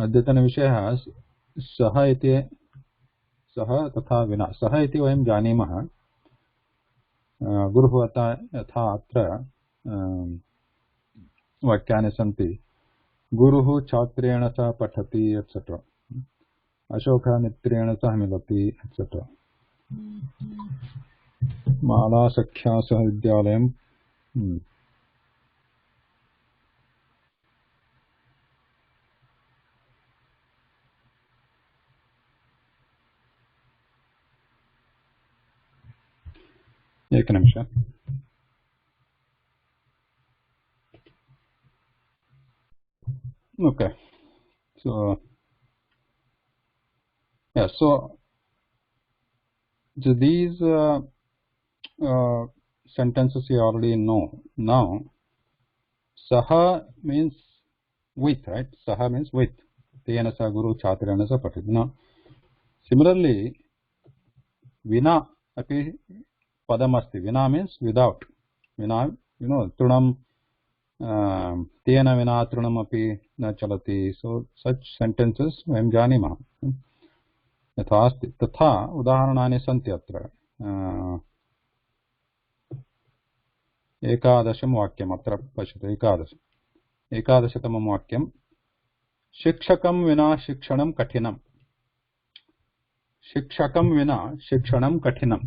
अद्यतनविषयः सः इति सः तथा विना सः इति वयं जानीमः गुरुः यथा अत्र वाक्यानि सन्ति गुरुः छात्रेण सह पठति एट्सेट्रा अशोकः मित्रेण सह मिलति एट्सेट्रा माला सख्या सह विद्यालयं एकनिमिष okay so yeah so these sentences you already know now saha means with, right? Saha means with. Tena sa guru chatrena sa pathati. Now similarly vina api padam asti. Vina means without. Vina, you know, trunam tena vina trunam api na chalati. So such sentences vayam janimah. यथा अस्ति तथा उदाहरणानि सन्ति अत्र एकादशं वाक्यम् अत्र पश्यतु एकादशतमं वाक्यं शिक्षकं विना शिक्षणं कठिनं शिक्षकं विना शिक्षणं कठिनं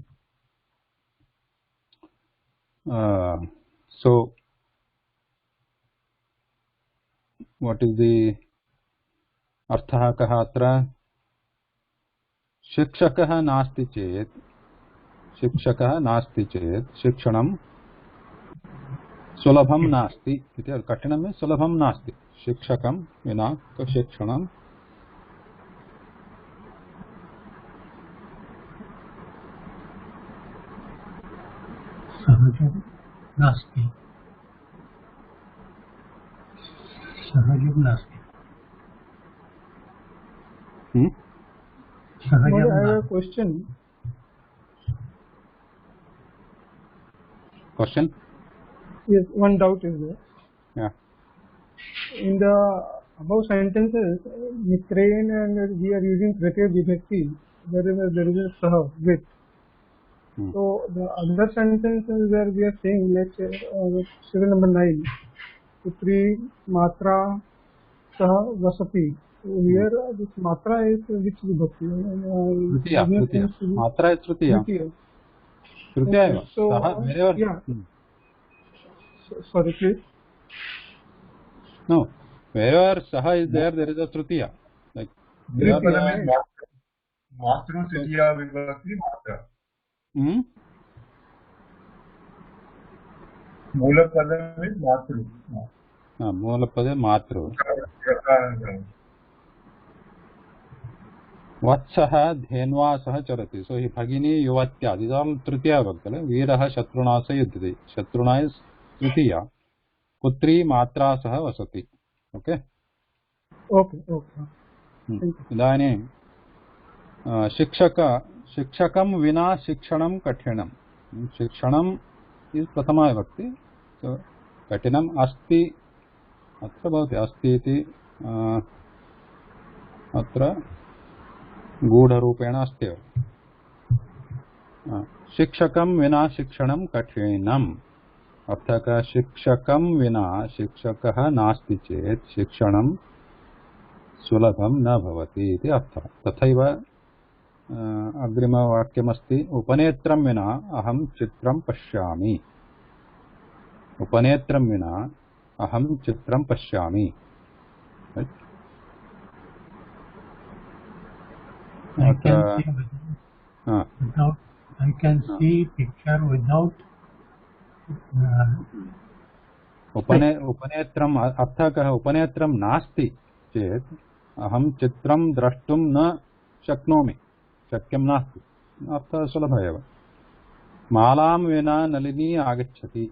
so what is the अर्थः कः अत्र शिक्षकः नास्ति चेत् शिक्षणं सुलभं नास्ति इति कठिनं में सुलभं नास्ति शिक्षकं विना शिक्षणं सहजं नास्ति I have a question. Question? Yes, one doubt is there. Yeah. In the above sentences, Mitrain and we are using Tritiya Vibhakti, wherever there is a Saha with. So the other sentences where we are saying, let's say, serial number 9, Putri Matra Saha Vasati. So here this Matra is which Vibhakti? Tritiya. Matra is Tritiya. Tritiya. So, Saha, yeah. Sorry, please. No, wherever Saha is there, there is a Tritiya. Like Matru Tritiya Vibhakti Matra. Mulapadam is Matru. Mulapada Matru. Vatsaha Dhenva Saha Charati. So, Bhagini Yuvatya. These are all Tritiya Vibhakti. Veeraha Shatruna Sayudhati. Shatruna is Tritiya. Putri Matra Saha Vasati. Okay? Okay. इदानीं शिक्षकं विना शिक्षणं कठिनं शिक्षणं is प्रथमा विभक्ति कठिनम् अस्ति अत्र भवति अस्ति इति अत्र गूढरूपेण अस्ति शिक्षकं विना शिक्षणं कठिनम् अर्थः शिक्षकं विना शिक्षकः नास्ति चेत् शिक्षणं सुलभं न भवति इति अर्थः तथैव अग्रिमवाक्यमस्ति उपनेत्रं विना अहं चित्रं पश्यामि उपनेत्रं विना अहं चित्रं पश्यामि I can see picture without उपनेत्रम् अर्थः कः उपनेत्रं नास्ति चेत् अहं चित्रं द्रष्टुं न शक्नोमि शक्यं नास्ति अर्थः सुलभः एव मालां विना नलिनी आगच्छति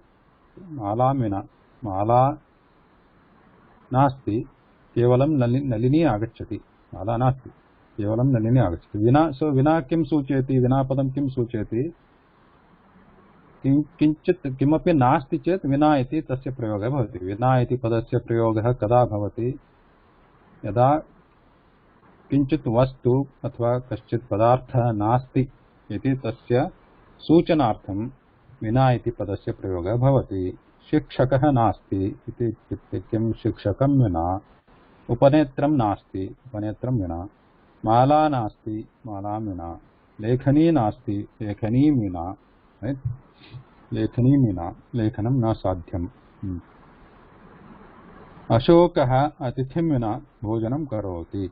मालां विना माला नास्ति केवलं नलिनी आगच्छति माला नास्ति केवलं नलिनी आगच्छति विना सो विना किं सूचयति विना पदं किं सूचयति किञ्चित् किमपि नास्ति चेत् विना इति तस्य प्रयोगः भवति विना इति पदस्य प्रयोगः कदा भवति यदा किंचित वस्तु अथवा कश्चित् पदार्थः नास्ति इति तस्य सूचनार्थं विना इति पदस्य प्रयोगः भवति। शिक्षकः नास्ति इति इत्युक्ते किं शिक्षकं विना, उपनेत्रं नास्ति उपनेत्रं विना, माला नास्ति मालां विना, लेखनी नास्ति लेखनीं विना, लेखनीं विना लेखनं न साध्यम्। अशोकः अतिथिं विना भोजनं करोति।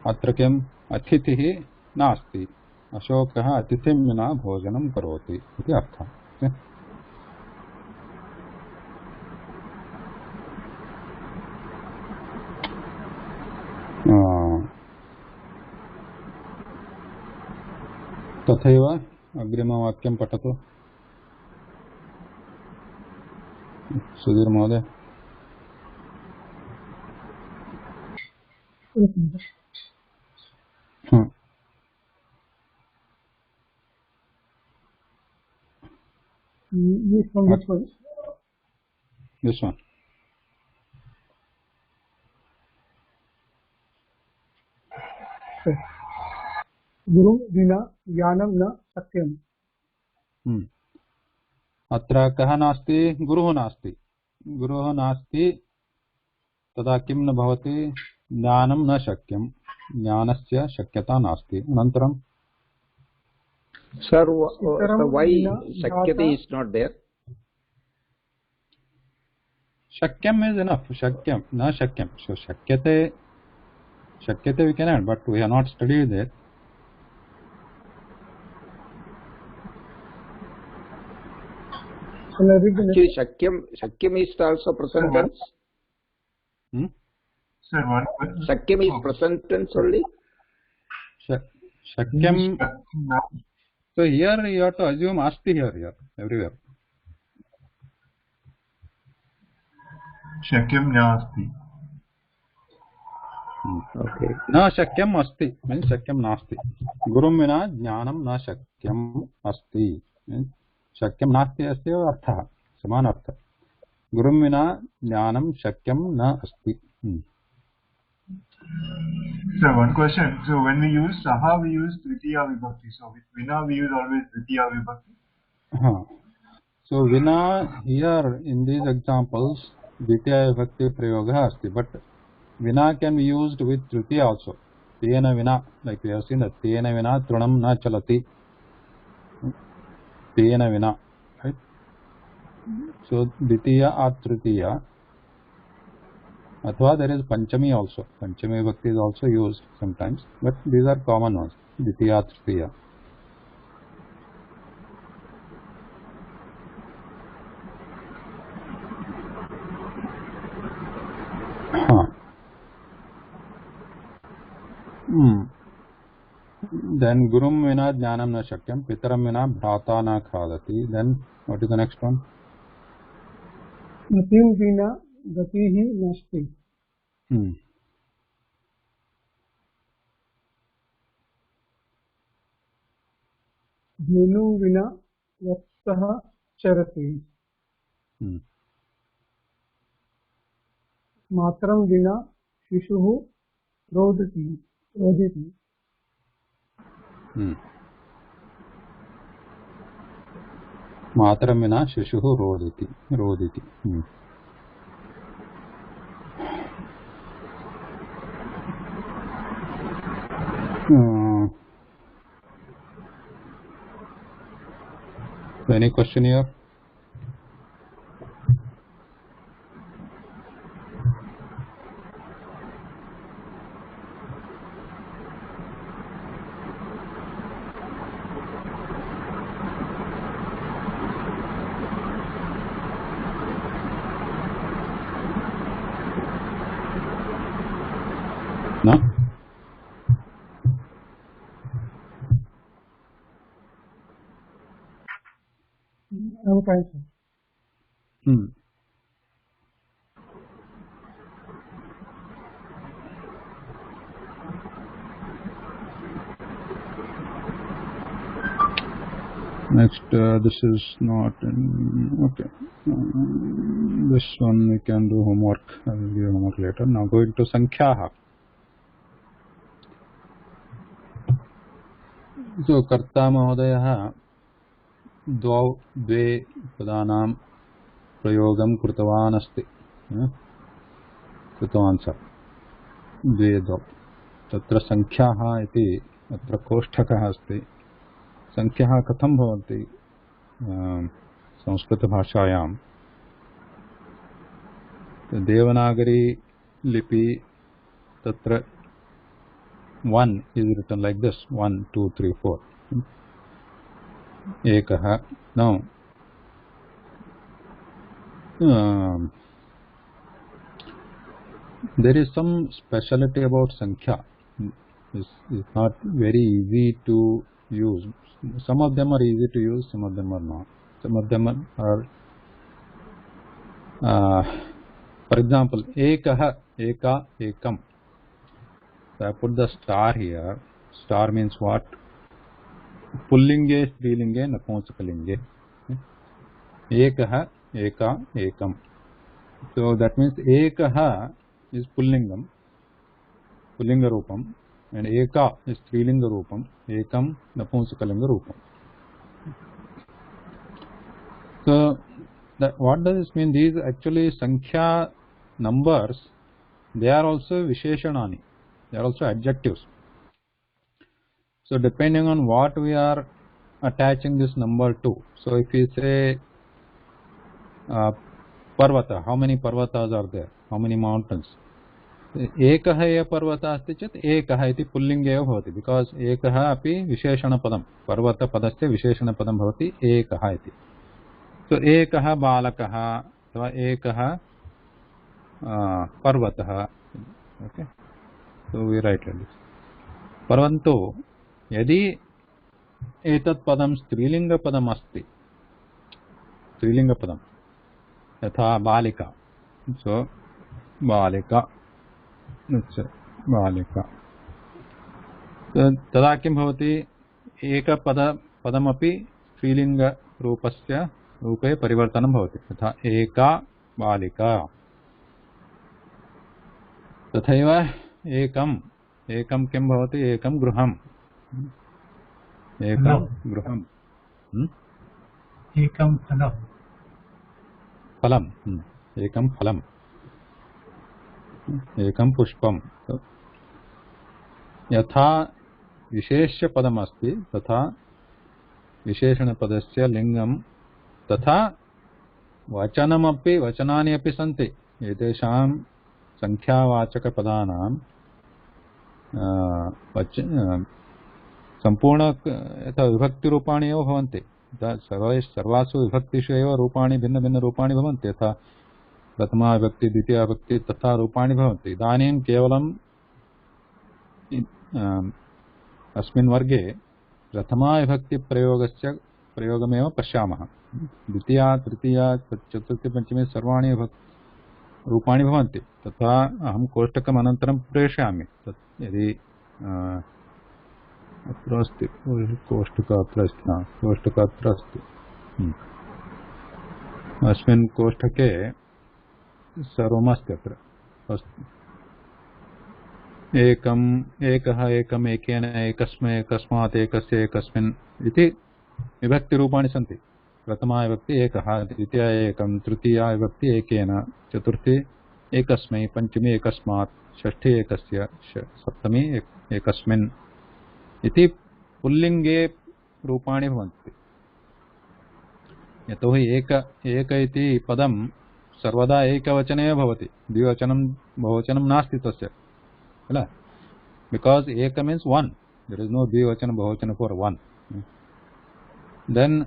अत्र किम् अतिथिः नास्ति, अशोकः अतिथिं विना भोजनं करोति इति अर्थः। तथैव अग्रिमवाक्यं पठतु सुधीर महोदय। This one. गुरु विना ज्ञानं न शक्यम्। अत्र कः नास्ति? गुरुः नास्ति। गुरुः नास्ति तदा किं न भवति? ज्ञानं न शक्यं, ज्ञानस्य शक्यता नास्ति। अनन्तरं Sir, why Shakyate is not there? Shakyam is enough. Shakyam, na Shakyam. So Shakyate we can add, but we have not studied it. Actually, Shakyam is also present tense. Sir, one question. Shakyam is present tense only. Shakyam. So here you have to assume asti here everywhere. Shakyam nasti. Okay. Na shakyam asti means shakyam nasti. Gurum vina jnanam na shakyam asti. Shakyam nasti asya artha saman artha. Gurum vina jnanam shakyam na asti. Sir, one question. So when we use saha, we use tritiya vibhakti. So with vina, we use always tritiya vibhakti. So vina here in these examples, dvitiya vibhakti prayoga asti, but vina can be used with tritiya also. Tena vina, like we have seen that tena vina trunam na chalati. Tena vina, right? So dvitiya or tritiya. Athwa there is panchami also. Panchami vibhakti is also used sometimes, but these are common ones. Dvitiya, tritiya. Then gurum vina jnanam na shakyam, pitaram vina bhrata na khadati. Then what is the next one? मतिं विना गतिः नास्ति। धेनुं विना वत्सः चरति। मातरं विना शिशुः रोदति। मातरं विना शिशुः रोदिति। Any question here? No? Okay. Next, this is not okay. This one we can do homework. I will give homework later. Now going to Sankhyaha. So कर्ता महोदयः द्वे पदानां प्रयोगं कृतवान् अस्ति. कृतवान् सः द्वे तत्र संख्याः इति अत्र कोष्ठकः अस्ति. संख्याः कथं भवन्ति संस्कृतभाषायां? देवनागरी लिपि तत्र 1 is written like this: 1 2 3 4. एकः. Now there is some speciality about Sankhya. It's not very easy to use. Some of them are easy to use, some of them are not. Some of them are for example, ekah, eka, ekam. So I put the star here. Star means what? Pullinge, strilinge, napunsakalinge. Ekah, eka, ekam. So that means ekah is pullingam, pullinga rupam, and eka is strilinga rupam, ekam napunsakalinga rupam. So what does this mean? These actually sankhya numbers, they are also visheshanani, they are also adjectives. So depending on what we are attaching this number to, so if we say parvata, how many parvatas are there, how many mountains? एकः एव पर्वतः अस्ति चेत् एकः इति पुल्लिङ्गे एव भवति, because एकः अपि विशेषणपदं, पर्वतपदस्य विशेषणपदं भवति एकः इति. सो एकः बालकः अथवा एकः पर्वतः. Okay, so we write like this. परन्तु यदि एतत् पदं स्त्रीलिङ्गपदम् अस्ति, स्त्रीलिङ्गपदं यथा बालिका, सो बालिका, बालिका, तदा किं भवति? एकपदमपि स्त्रीलिङ्गरूपस्य रूपे परिवर्तनं भवति. यथा एका बालिका. तथैव एकम्, एकं किं भवति? एकं गृहम्, एकं गृहम्, एकं फलम्, फलम्, एकं फलम्, एकं पुष्पं. यथा विशेष्यपदम् अस्ति तथा विशेषणपदस्य लिङ्गं, तथा वचनमपि, वचनानि अपि सन्ति. एतेषां संख्यावाचकपदानां सम्पूर्ण यथा विभक्तिरूपाणि एव भवन्ति. सर्वासु विभक्तिषु एव रूपाणि, भिन्नभिन्नरूपाणि भवन्ति. यथा प्रथमा विभक्ति, द्वितीया विभक्ति, तथा रूपाणि भवन्ति. इदानीं केवलं अस्मिन् वर्गे प्रथमा विभक्तिप्रयोगस्य प्रयोगमेव पश्यामः. द्वितीया, तृतीया, चतुर्थी, पञ्चमी सर्वाणि रूपाणि भवन्ति. तथा अहं कोष्टकम् अनन्तरं प्रेषयामि. तत् यदि अत्र अस्ति, कोष्टकः अत्र अस्ति, कोष्टकः अत्र अस्ति. अस्मिन् कोष्टके सर्वमस्ति. अत्र अस्ति एकम्, एकः, एकम्, एकेन, एकस्मै, एकस्मात्, एकस्य, एकस्मिन् इति विभक्तिरूपाणि सन्ति. प्रथमा विभक्ति एकः, द्वितीया एकं, तृतीया विभक्ति एकेन, चतुर्थी एकस्मै, पञ्चमी एकस्मात्, षष्ठी एकस्य, सप्तमी एकस्मिन् इति पुल्लिङ्गे रूपाणि भवन्ति. यतोहि एक इति पदं सर्वदा एकवचने एव भवति, द्विवचनं बहुवचनं नास्ति तस्य, किल? बिकास् एक means one, there is no द्विवचन बहुवचन for one. Then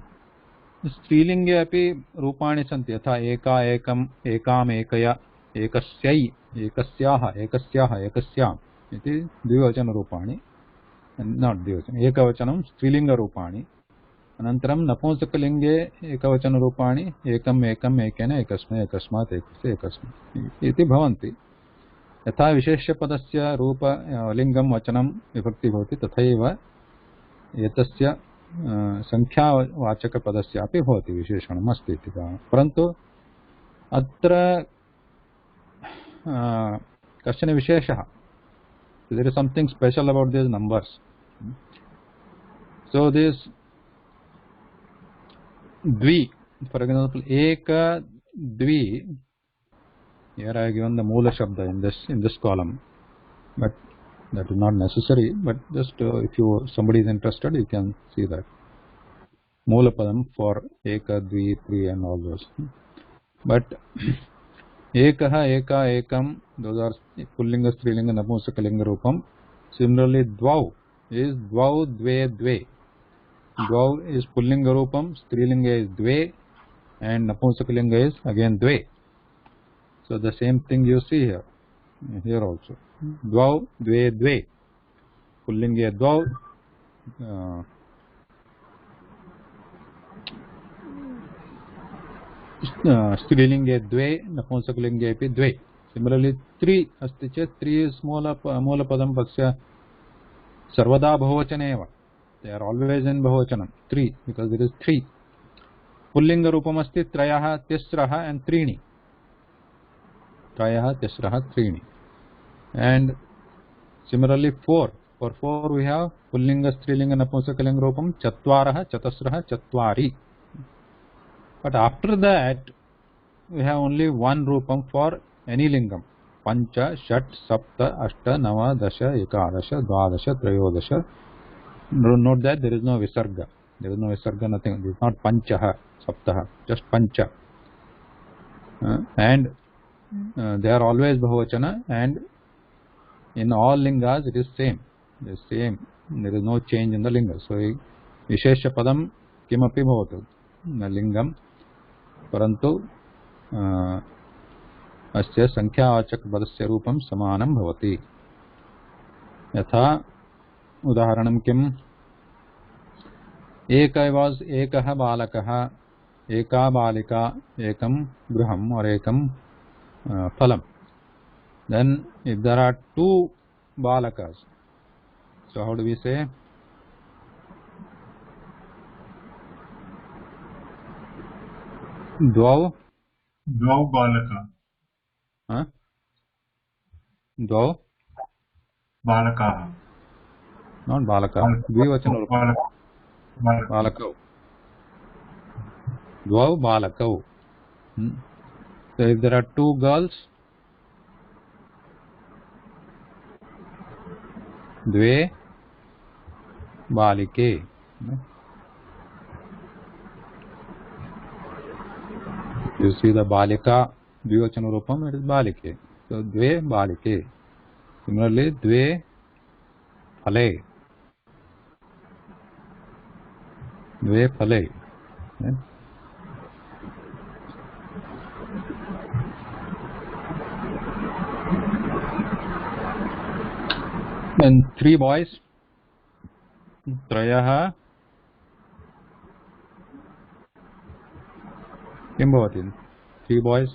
स्त्रीलिङ्गे अपि रूपाणि सन्ति. यथा एका, एकम्, एकाम्, एकया, एकस्यै, एकस्याः, एकस्याः, एकस्याम् इति द्विवचनरूपाणि, नाट् द्विवचन, एकवचनं स्त्रीलिङ्गरूपाणि. अनन्तरं नपुंसकलिङ्गे एकवचनरूपाणि एकम्, एकम्, एकेन, एकस्मै, एकस्मात्, एकस्य, एकस्मिन् इति भवन्ति. यथा विशेष्यपदस्य रूप लिङ्गं वचनं विभक्ति भवति, तथैव एतस्य संख्यावाचकपदस्यापि भवति विशेषणम् अस्ति इति परन्तु अत्र कश्चन विशेषः there is something special about these numbers. So this dvi, for example, eka, dvi, here I have given the moola shabda in this column, but that is not necessary, but just if somebody is interested, you can see that moola padam for eka, dvi, tri and all those. But ekah, eka, ekam, those are pullinga, strilinga, napumsakalinga rupam. Similarly, dvau is dvau, dve, dve. Dvau is pullinga rupam, strilinga is dve, and napumsakalinga is again dve. So the same thing you see here also. Dvau, dve, dve. Pullinga dvau. स्त्रीलिंगे द्वे नपुंसकलिंगे अपि द्वे. Similarly, three अस्ति चेत् three is मूलपदं पश्य सर्वदा बहुवचने एव. They are always in बहुवचनं. Three because it is three. Pulling रूपम् अस्ति त्रयः, तिस्रः and त्रीणि. त्रयः, तिस्रः, त्रीणि. And similarly four. For four we have pulling, स्त्रीलिंग, नपुंसकलिंग रूपं चत्वारः, चतस्रः, चत्वारि. But after that, we have only one rupam for any lingam. Pancha, Shat, Sapta, Ashta, Nava, Dasha, Ekadasha, Dvadasha, Trayodasha. Note that there is no Visarga. There is no Visarga, nothing. It is not Panchaha, Saptaha, just Pancha. And they are always Bahuvachana, and in all lingas it is same. It is same. There is no change in the linga. So, Vishesha Padam Kimapi Bhavatu. Lingam. परंतु अस्य संख्यावाचकपदस्य रूपं समानं भवति. यथा उदाहरणं किम्? एकः बालकः, एका बालिका, एकं गृहम् और एकं फलम्. Then if there are two balakas, so how do we say? Dvau balaka. Dvau balaka. Not balaka. Dvivachana balakau. Dvau balakau. So if there are two girls, dve balike. You see the balika, dvivachana rupam, it is balike. So dve balike. Similarly, dve phale. Dve phale. And three boys. Trayah. किं भवति? Three boys.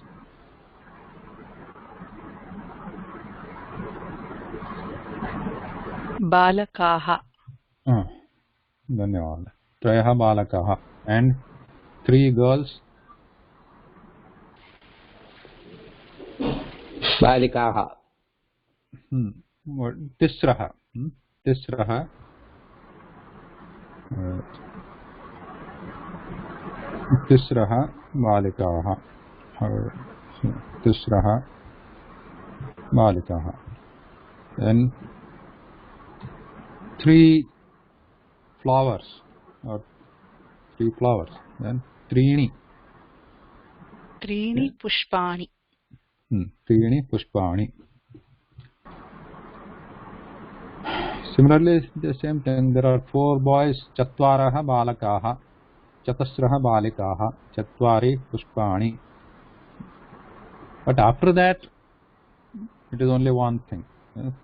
बालकाः. धन्यवादः. त्रयः बालकाः and three girls. बालिकाः. तिस्रः. तिस्रः. तिस्रः बालिकाः. तिस्रः बालिकाः. Then three flowers or three flowers. Then त्रीणि. त्रीणि पुष्पाणि. त्रीणि पुष्पाणि. Similarly, the same thing. There are four boys. चत्वारः बालकाः. चतस्रः बालिकाः. चत्वारि पुष्पाणि. But after that, it is only one thing.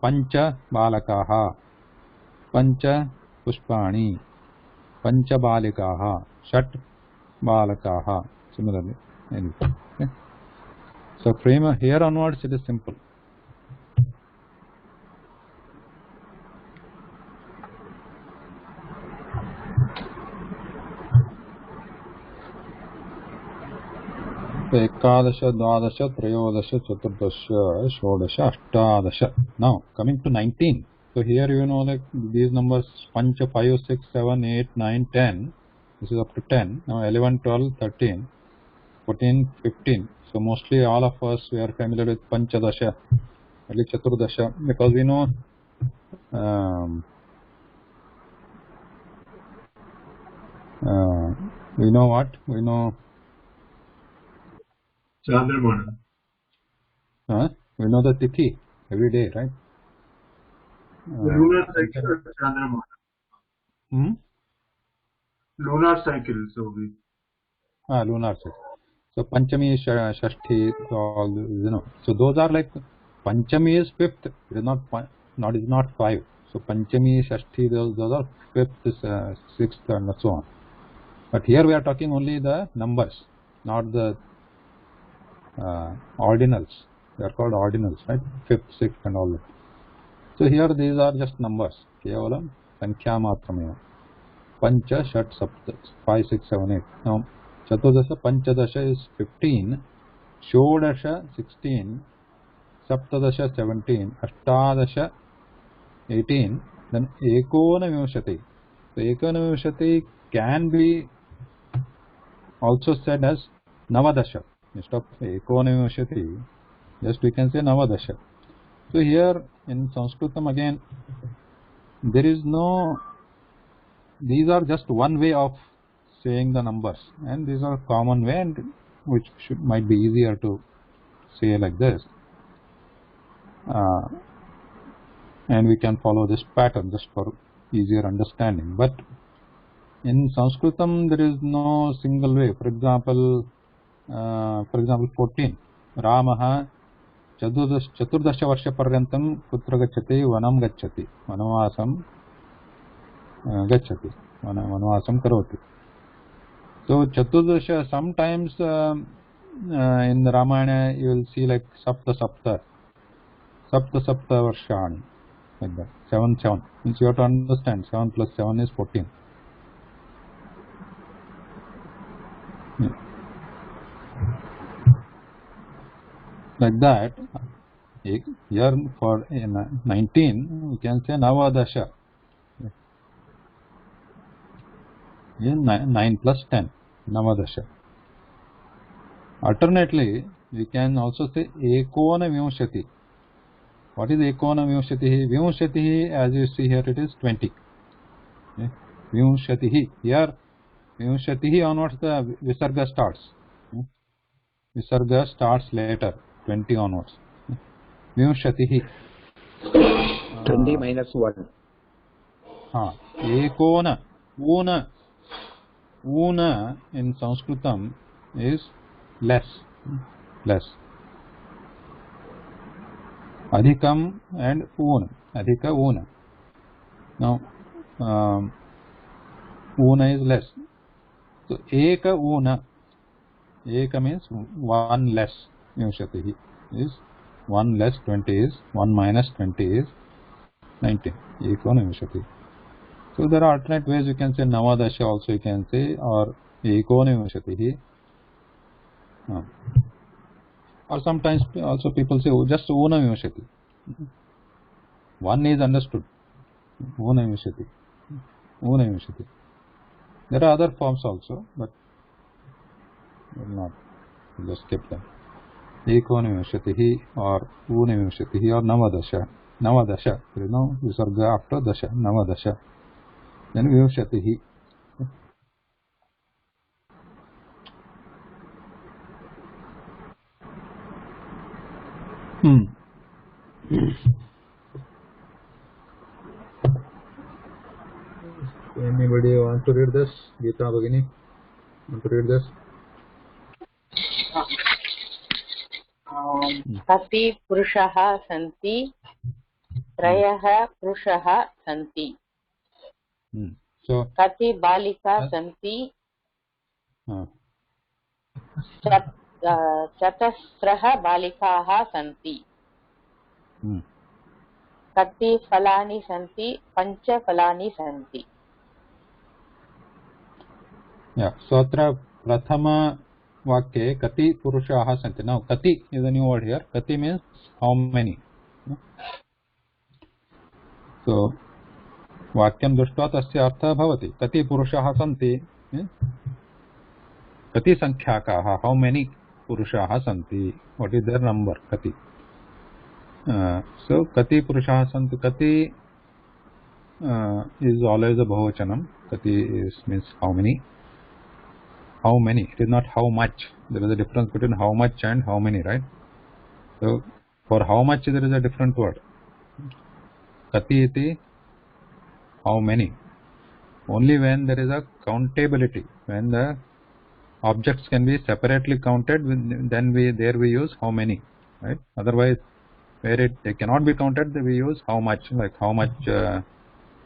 पंच बालकाः. पंच पुष्पाणि. पंच बालिकाः. षट् बालकाः. Similarly, anything. Okay? So from here onwards, it is simple. So ekadash, dvadash, trayodasha, chaturdasha, shodasha, ashtadasha. Now coming to 19. So here you know like these numbers pancha 5 6 7 8 9 10. This is up to 10. Now 11 12 13 14 15. So mostly all of us we are familiar with panchadasha, at least chaturdasha, because we know what we know. Chandramana. We know the tithi every day, right? The lunar cycle or Chandramana? Lunar cycle, so we. Lunar cycle. So Panchami, Shashti, all So those are like Panchami is fifth. It is not 5. So Panchami, Shashti, those are fifth, sixth, and so on. But here we are talking only the numbers, not the ordinals. They are called ordinals, right? Fifth, sixth, and all that. So here these are just numbers. Kevalam Sankhya Matramena. Pancha, Shat, Sapta, 5, 6, 7, 8. Now Chaturdasha, Panchadasha is 15, Shodasha 16, Saptadasha 17, Ashtadasha 18, then Ekona Vimshati. So Ekona Vimshati can be also said as Navadasha. Instead of Ekona Vimshati, just we can say Navadasha. So here in Sanskritam again, there is no, these are just one way of saying the numbers, and these are common way, and which might be easier to say like this, and we can follow this pattern just for easier understanding. But in Sanskritam there is no single way. For example 14, Ramaha Chaturdasha Varsha Paryantam Putra Gacchati Vanam Gacchati Vanavasam Gacchati Vanavasam Karoti. So Chaturdasha, sometimes in the Ramayana you will see like Sapta Varshani, like that. 7 means you have to understand 7 plus 7 is 14. Yeah. Like that. Here for 19 we can say Navadasha. 9 plus 10, Navadasha. Alternately, we can also say Ekona Vimshati. What is Ekona Vimshati? Vimshati, as you see here, it is 20. Okay. Vimshati. Here, Vimshati onwards the Visarga starts. Visarga starts later, 20 onwards. Vimshati. 20 minus 1. Ekona. Una in Sanskritam is less. Adhikam and una. Adhika una. Now una is less. So eka una. Eka means 1 less. Vimshatihi is 1 less 20 is 1 minus 20 is 19. Ekona Vimshatihi. So there are alternate ways. You can say Navadasha also you can say, or Ekona Vimshatihi. Or sometimes also people say just Una Vimshati. One is understood. Una Vimshati. There are other forms also, but will not. Just skip them. Ekona Vimshatihi or Una Vimshatihi or Navadasha. There is no Visarga after Dasha. Navadasha. Then Vimshatihi. Anybody want to read this? Geeta Bhagini, want to read this? कति पुरुषः सन्ति त्रयः पुरुषः सन्ति So कति बालिका सन्ति चतस्रः बालिकाः सन्ति कति फलानि सन्ति पञ्च फलानि सन्ति So अत्र प्रथम वाक्ये कति पुरुषाः सन्ति. Now kati is a new word here. Kati means how many. So वाक्यं दृष्ट्वा तस्य अर्थः भवति. कति पुरुषाः सन्ति, कति संख्याकाः, how many पुरुषाः सन्ति, what is their number, कति. So kati पुरुषाः सन्ति, kati is always a bahuvachanam. Kati means how many. How many, it is not how much. There is a difference between how much and how many, right? So for how much there is a different word. Kati iti how many. Only when there is a countability, when the objects can be separately counted, then there we use how many, right? Otherwise, where they cannot be counted, we use how much, like how much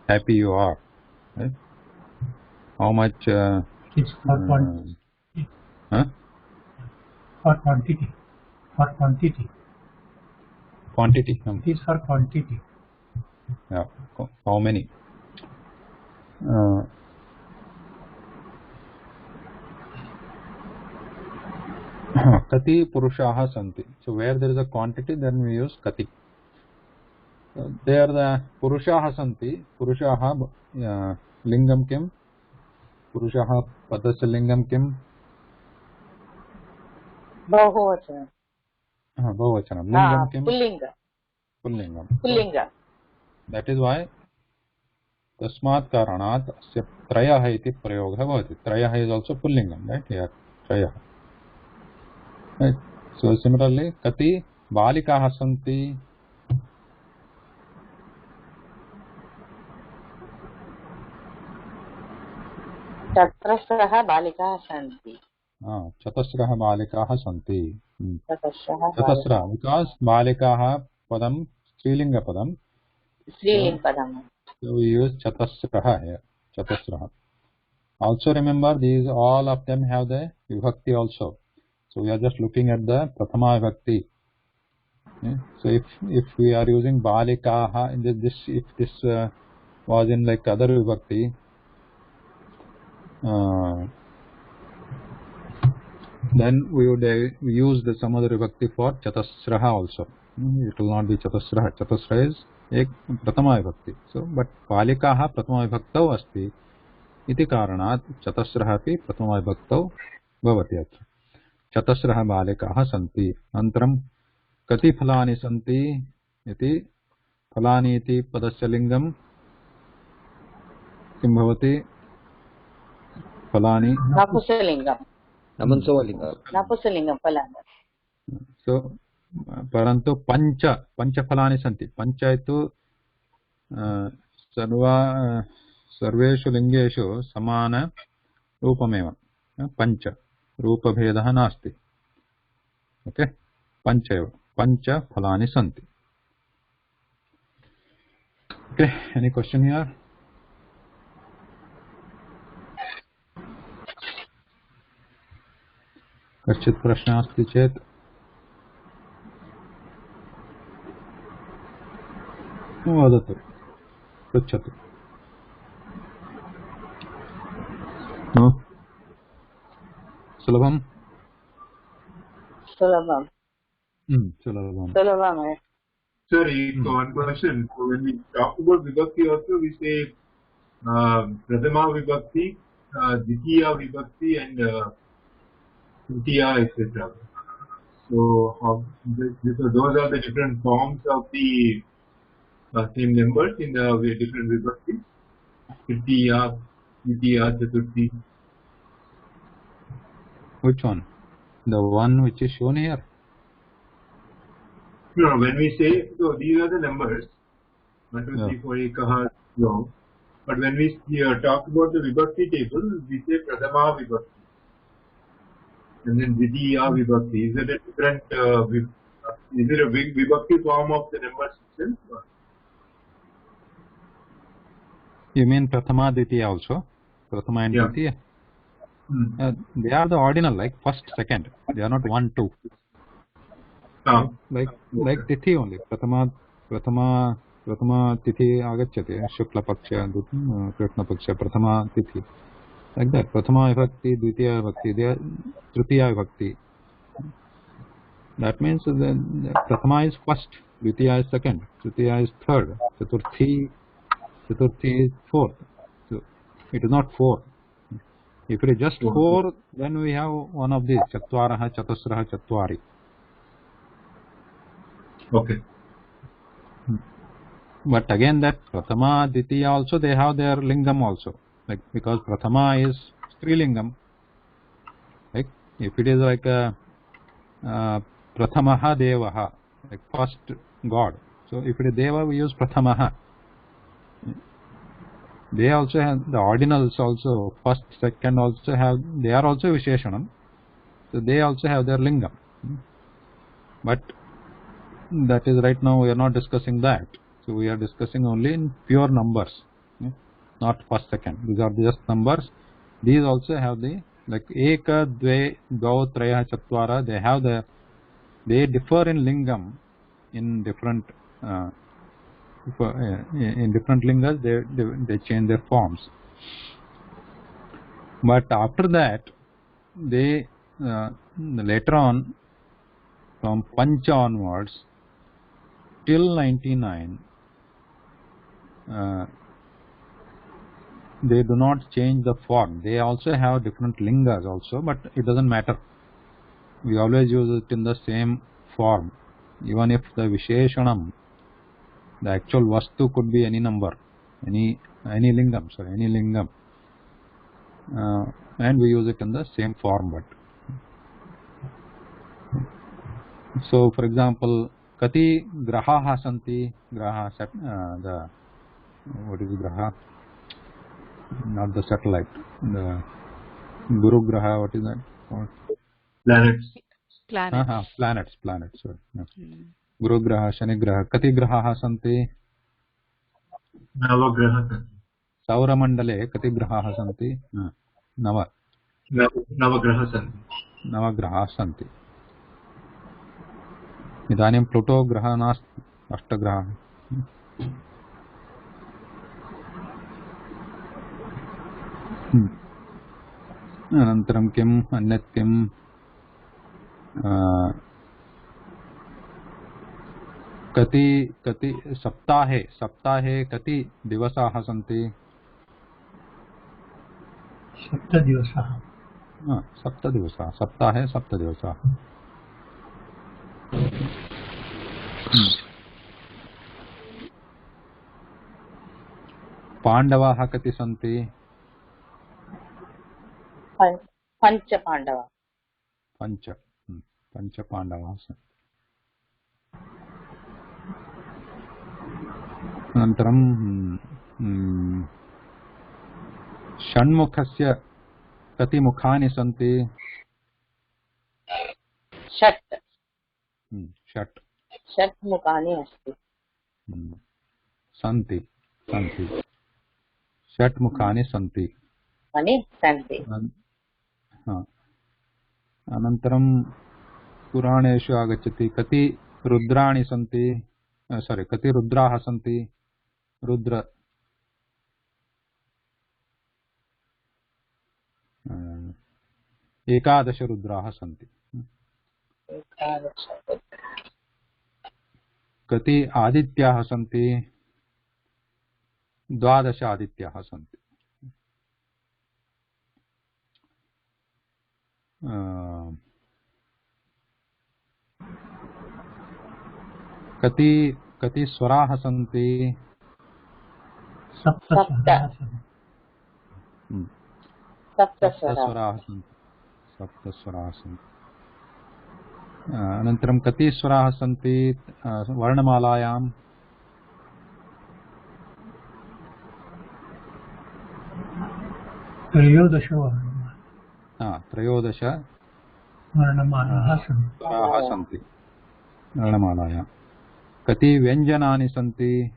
happy you are, right? How much It's for quantity. For quantity. For quantity. quantity. It is for quantity. Yeah. How many. Kati purushaha santi. So where there is a quantity, then we use kati. There the purushaha santi. Purushaha lingam kim. Purushaha padasya lingam kim. बहुवचनं. Bahuvachanam. Lingam kim. पुल्लिङ्ग. Pullingam. पुल्लिङ्ग. That is why तस्मात् कारणात् अस्य त्रयः इति प्रयोगः भवति. त्रयः is also पुल्लिङ्गं, right? Here त्रयः. Right. So similarly, kati बालिकाः सन्ति. चतस्रः बालिकाः सन्ति. चतस्रः बालिकाः सन्ति. चतस्रः because बालिकाः पदं स्त्रीलिङ्गपदं. स्त्रीलिङ्गपदम्. So we use chatasraha here. Chatasraha. Also remember, these all of them have the vibhakti also. So we are just looking at the prathama vibhakti. Okay. So if we are using balikaha, if this was in like other vibhakti, then we would use some other vibhakti for chatasraha also. It will not be chatasraha. Chatasraha is एक प्रथमा विभक्ति. So but बालिकाः प्रथमा विभक्तौ अस्ति इति कारणात् चतस्रः अपि प्रथमा विभक्तौ भवति. अत्र चतस्रः बालिकाः सन्ति. अनन्तरं कति फलानि सन्ति इति. फलानि इति पदस्य लिङ्गं किं भवति? फलानि नपुंसकलिङ्गं. नपुंसकलिङ्गं फलानि. So परन्तु पञ्चफलानि सन्ति. पञ्च तु सर्वेषु लिङ्गेषु समानरूपमेव. पञ्च रूपभेदः नास्ति. ओके, पञ्च एव. पञ्चफलानि सन्ति. Okay, any question here? कश्चित् प्रश्नः अस्ति चेत् वदतु, पृच्छतु. सुलभम्? सुलभम्. सुलभम्. Sorry, one question. So when we talk about vibhakti also, we say prathama vibhakti, ditiya vibhakti, and tritiya, etc. So those are the different forms of the same numbers in the different vibhakti. Tritiya, ditiya, chaturthi. Which one? The one which is shown here? No, when we say, so these are the numbers 1, 2, 3, 4, ekaha, no. But when we talk about the vibhakti table, we say prathama vibhakti and then ditiya vibhakti. Is it a different is it a vibhakti form of the numbers itself? You mean prathama ditiya also? Prathama and ditiya? They are the ordinal, like first, second. They are not 1, 2. Like tithi only. Prathama tithi agacchati. Shukla paksha, krishna paksha, prathama tithi. like that. Prathama vibhakti, Dvitiya vibhakti, Tritiya vibhakti. That means the Prathama is first, Dvitiya is second, Tritiya is third, Chaturthi is fourth. So it is not four. If it is just four, then we have one of these, Chatvaraha, Chatusraha, Chatvari. Okay. But again, that Prathama, Dvitiya also, they have their lingam also. Like, because Prathama is Strilingam. Like, if it is like a Prathamaha Devaha, like first God. So if it is Deva, we use Prathamaha. They also have the ordinals also, first, second also have, they are also Visheshanam. So they also have their lingam. But that is right now we are not discussing that. So we are discussing only in pure numbers, not first, second. These are just numbers. These also have the, like Eka, Dve, Dvau, Traya, Chatvara, they differ in lingam in different lingas. They change their forms. But after that, they later on, from Pancha onwards till 99, they do not change the form. They also have different lingas also, but it doesn't matter. We always use it in the same form, even if the Visheshanam, the actual Vastu could be any number, any lingam, and we use it in the same form. But so, for example, Kati Grahaha Santi, Graha, the what is Graha? Not the satellite, the Guru Graha. What is that? Planets. Planets. Planets. Sorry. Yeah. Guru Graha, Shani Graha. Kati Graha Santi. Navagraha. Sauramandale Kati Graha Santi. Navagraha Santi. Navagraha Santi. Idanim Pluto Graha Nasti Ashtagraha. अनन्तरं किम् अन्यत् किम् कति सप्ताहे कति दिवसाः सन्ति? 7 दिवसाः। सप्ताहे 7 दिवसाः। पाण्डवाः कति सन्ति? 5 पाण्डवाः। 5 पाण्डवाः सन्ति। अनन्तरं षण्मुखस्य कति मुखानि सन्ति? 6 मुखानि अस्ति। सन्ति 6 मुखानि सन्ति। अनन्तरं पुराणेषु आगच्छति कति रुद्राणि सन्ति? कति रुद्राः सन्ति? रुद्र 11 रुद्राः सन्ति। कति आदित्याः सन्ति? 12 आदित्याः सन्ति। कति स्वराः सन्ति? 7 स्वराः सन्ति। 7 स्वराः सन्ति। अनन्तरं कति स्वराः सन्ति वर्णमालायां? 13 वर्णमालाः सन्ति वर्णमालायां। कति व्यञ्जनानि सन्ति?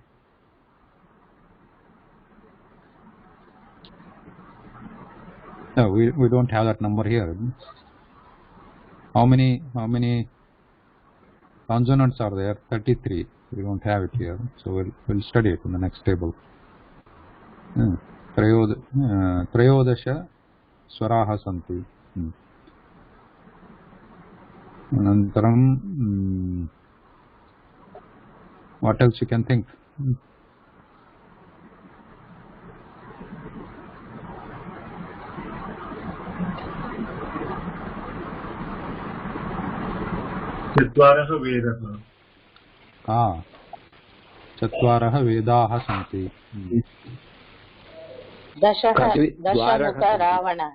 No, we don't have that number here. How many consonants are there? 33. We don't have it here, so we'll study it in the next table. Trayodasha स्वराः सन्ति। अनन्तरं what else you can think? चत्वारः वेदः। चत्वारः वेदाः सन्ति। दशमुख रावणः।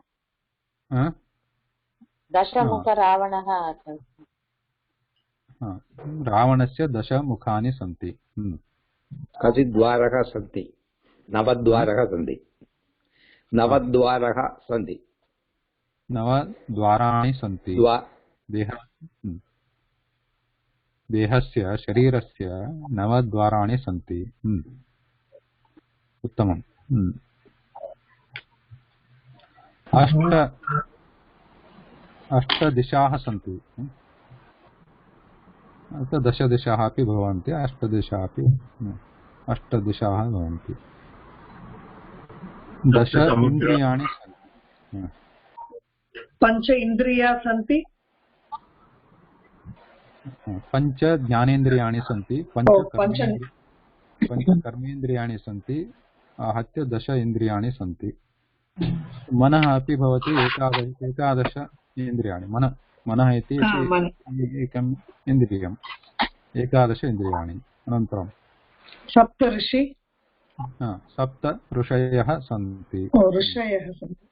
दशमुख रावणः। रावणस्य 10 मुखानि सन्ति। कति द्वारः सन्ति? नवद्वारः सन्ति। नवद्वारः सन्ति। 9 द्वाराणि सन्ति। देहस्य शरीरस्य 9 द्वाराणि सन्ति। उत्तमम्। 8 दिशाः सन्ति। 10 दिशाः अपि भवन्ति, 8 दिशाः अपि 8 दिशाः भवन्ति। 10 इन्द्रियाणि सन्ति। 5 इन्द्रियाः सन्ति। 5 ज्ञानेन्द्रियाणि सन्ति। 5 कर्मेन्द्रियाणि सन्ति। आहत्य 10 इन्द्रियाणि सन्ति। मनः अपि भवति 11 इन्द्रियाणि। मनः इति एकम् इन्द्रियम्। 11 इन्द्रियाणि। अनन्तरं 7 ऋषि। 7 ऋषयः सन्ति। ऋषयः सन्ति।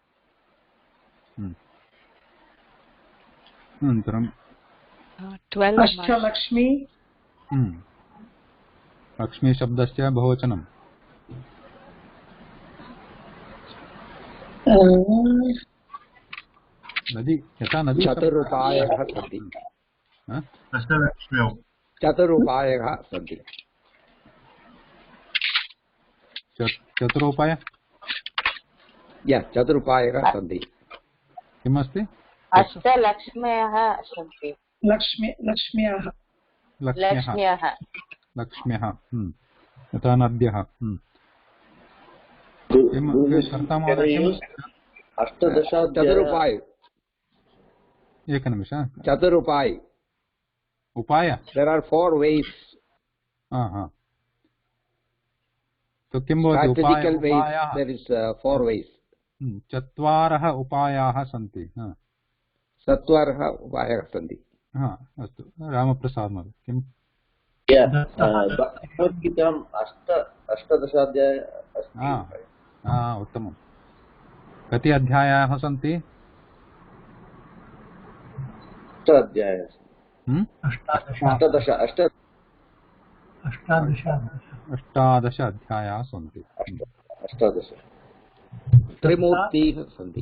अनन्तरं 12 अष्टलक्ष्मी। लक्ष्मी शब्दस्य बहुवचनं। नदी, यथा नदी। चतुरुपायः सन्ति। अष्टलक्ष्म्यौ चतुरुपायः सन्ति। चतुरोपाय चतुरुपायः सन्ति। किमस्ति? अष्टलक्ष्म्यः सन्ति। लक्ष्म्यः। यथा नद्यः। चतुरुपाय। एकनिमिष। चतुरुपाय। उपाय। There are 4 ways. तो किं भवति? Practical ways. There is 4 ways. 4 उपायाः सन्ति। 4 उपायाः सन्ति। अस्तु, रामप्रसाद महोदय किम्? भगवद्गीताम् 18 अध्यायः। उत्तमं। कति अध्यायाः सन्ति? 8 अध्यायाः। 18 अध्यायाः सन्ति। 18। त्रिमूर्तिः सन्ति।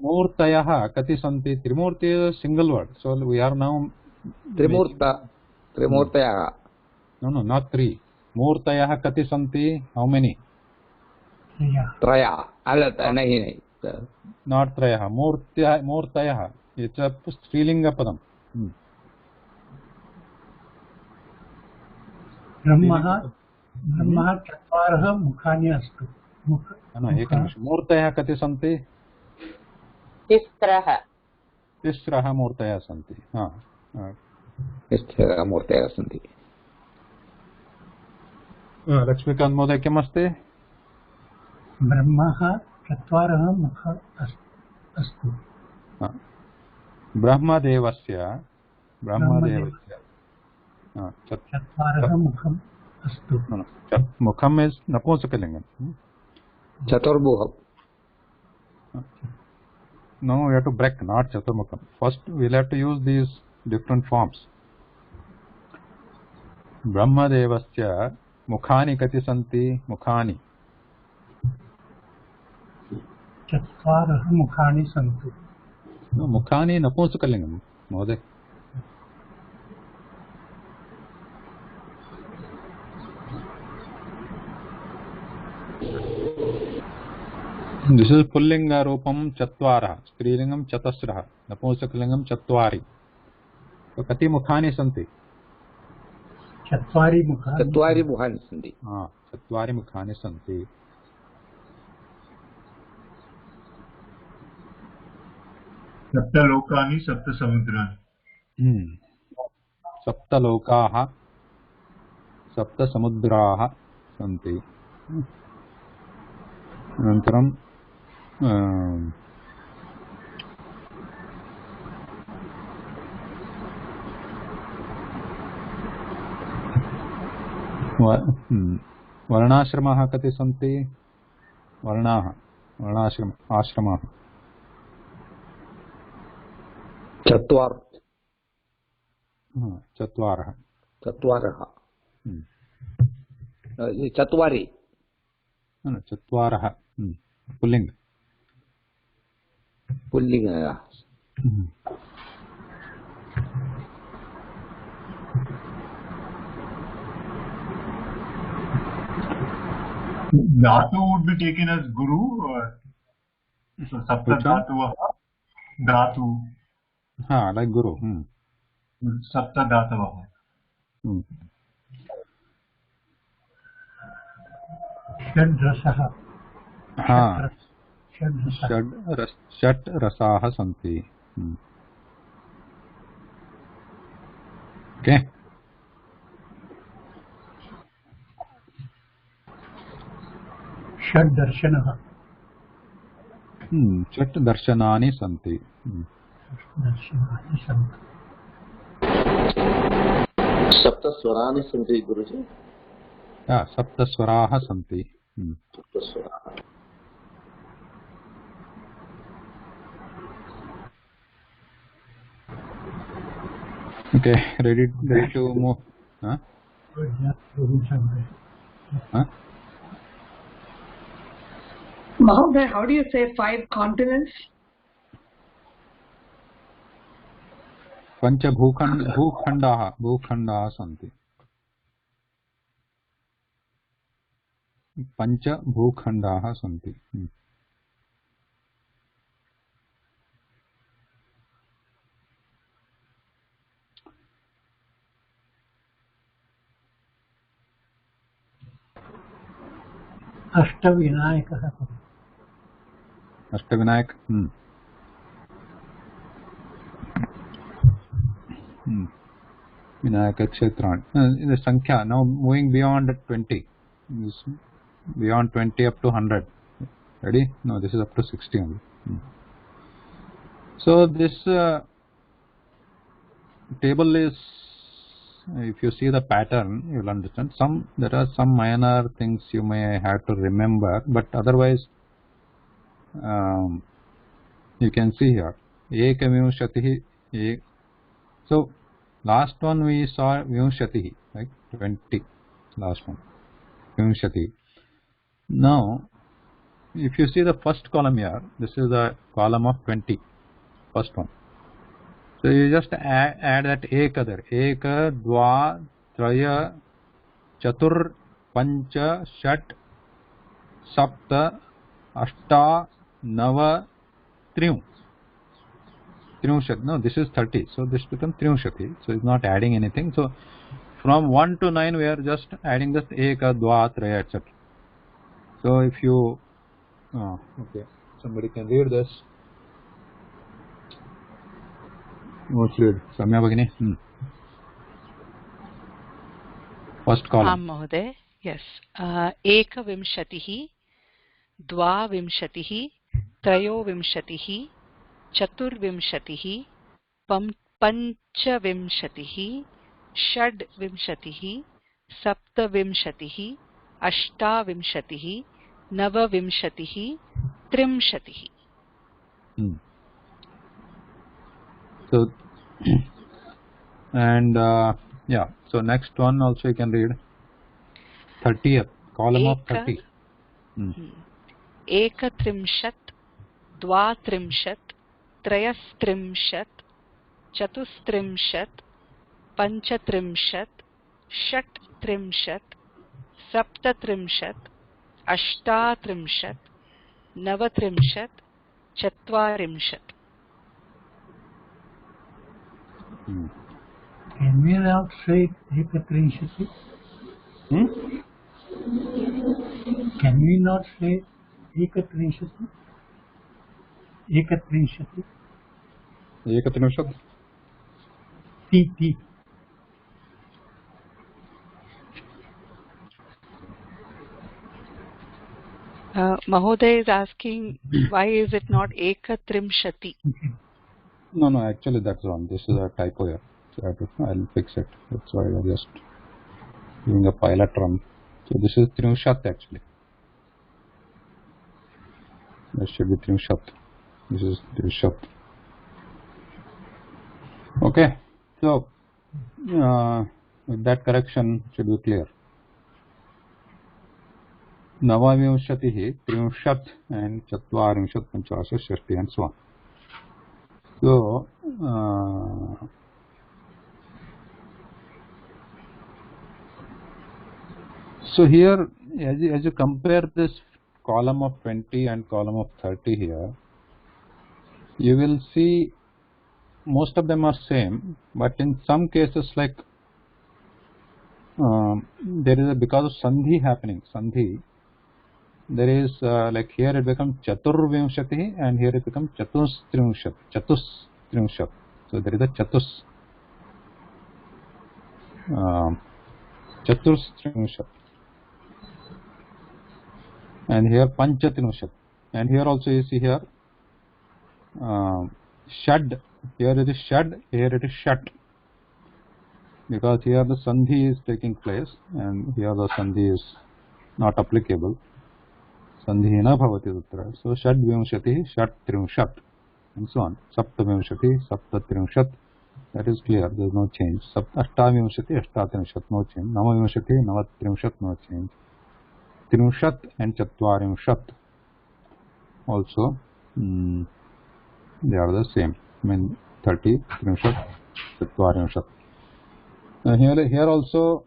मूर्तयः कति सन्ति? त्रिमूर्ति single word, so we are now त्रिमूर्तयः। No not 3। मूर्तयः कति सन्ति? How many? 3। नहीं नॉट 3। मूर्तयः इट्स स्त्रीलिंगपदम्। ब्रह्मः 4 मुखानि अस्तु। एकनिमिषं। मूर्तयः कति सन्ति? 3 मूर्तयः सन्ति। 3 मूर्तयः सन्ति। लक्ष्मीकान्त महोदय किमस्ति? ब्रह्मः 4 मुख अस्तु। ब्रह्मदेवस्य 4 मुखम् अस्तु। मुखम् is नपुंसकलिङ्गम्। चतुर्मुखम्। No, we have to break, not chaturmukham. First, we'll have to use these different forms. Brahmadevasya mukhani kati santi? Mukhani 4 मुखानि सन्ति। मुखानि नपुंसकलिङ्गम् महोदय। This is pullinga रूपम 4, स्त्रीलिंगम 4, नपुंसकलिंगम 4। तो कति मुखानि सन्ति? 4 मुखानि। 4 मुखानि सन्ति। 4 मुखानि सन्ति। सप्तलोकानि सप्तसमुद्राणि। सप्तलोकाः सप्तसमुद्राः सन्ति। अनन्तरं वर्णाश्रमाः कति सन्ति? आश्रमाः चत्वारः। चत्वारि चत्वारः पुल्लिङ्ग। Dhatu would be taken as guru, or so sapta dhatuvah. Dhatu. Like guru. Sapta dhatuvah. षट् रसाः सन्ति। Okay. षट् दर्शनः। षट् दर्शनानि सन्ति। सप्तस्वराणि सन्ति गुरुजी। सप्तस्वराः सन्ति। Okay, ready to move? Mahoday, how do you say 5 continents? भूखण्डाः सन्ति। पञ्चभूखण्डाः सन्ति। अष्टविनायकः। अष्टविनायक विनायक क्षेत्राणि संख्या। now moving beyond 20, beyond 20 up to 100. Ready? No, this is up to 60 only. So this table is, if you see the pattern, you will understand. There are some minor things you may have to remember, but otherwise you can see here ekavimshatihi. So last one we saw vimshatihi, right? 20, last one vimshatihi. Now if you see the first column here, this is the column of 20, first one. So you just add that eka there. Eka, dva, traya, chatur, pancha, shat, sapta, ashta, nava, trium. Triumshat. No, this is 30. So this becomes triumshati. So it's not adding anything. So from 1 to 9 we are just adding this eka, dva, traya, etc. So if you okay, somebody can read this. Let's read. Samya Bhagini. First column. Mahoday. Yes. Ekavimshatihi, dvavimshatihi, trayovimshatihi, chaturvimshatihi, panchavimshatihi, षड्विंशतिः, सप्तविंशतिः, अष्टाविंशतिः, नवविंशतिः, त्रिंशतिः. So and yeah, so next one also you can read. 30th column of 30. एकत्रिंशत्, द्वात्रिंशत्, त्रयस्त्रिंशत्, चतुस्त्रिंशत्, पञ्चत्रिंशत्, षट्त्रिंशत्, सप्तत्रिंशत्, अष्टात्रिंशत्, नवत्रिंशत्, चत्वारिंशत्. Can we not say ekatrinshati? Can we not say ekatrinshati? Ekatrinshati? एकत्रिंशत् T. Mahoday is asking why is it not ekatrimshati? No, actually that's wrong. This is a typo here. So I'll fix it. That's why I just doing a pilot run. So this is Trimshat actually. That should be Trimshat. This is Trimshat. Okay. So with that correction should be clear. Navavinshatihi, Trimshat and Chatvarimshat, Panchashat, Shashti and so on. So here, as you compare this column of 20 and column of 30 here, you will see most of them are same, but in some cases like there is because of sandhi happening, there is like here it becomes chaturvimshati and here it becomes chatustrimshat. So there is a chatustrimshat. And here panchatrimshat. And here also you see here shad. Here it is shad, here it is shat. Because here the sandhi is taking place and here the sandhi is not applicable. Sandhi na bhavati tatra. So shad vimshati, shat trimshat and so on. Sapta vimshati, sapta trimshat. That is clear, there is no change. Ashta vimshati, ashta trimshat, no change. Nama vimshati, nama trimshat, no change. Trimshat and chatvarimshat also they are the same. I mean 30, trimshat, chatvarimshat. Here also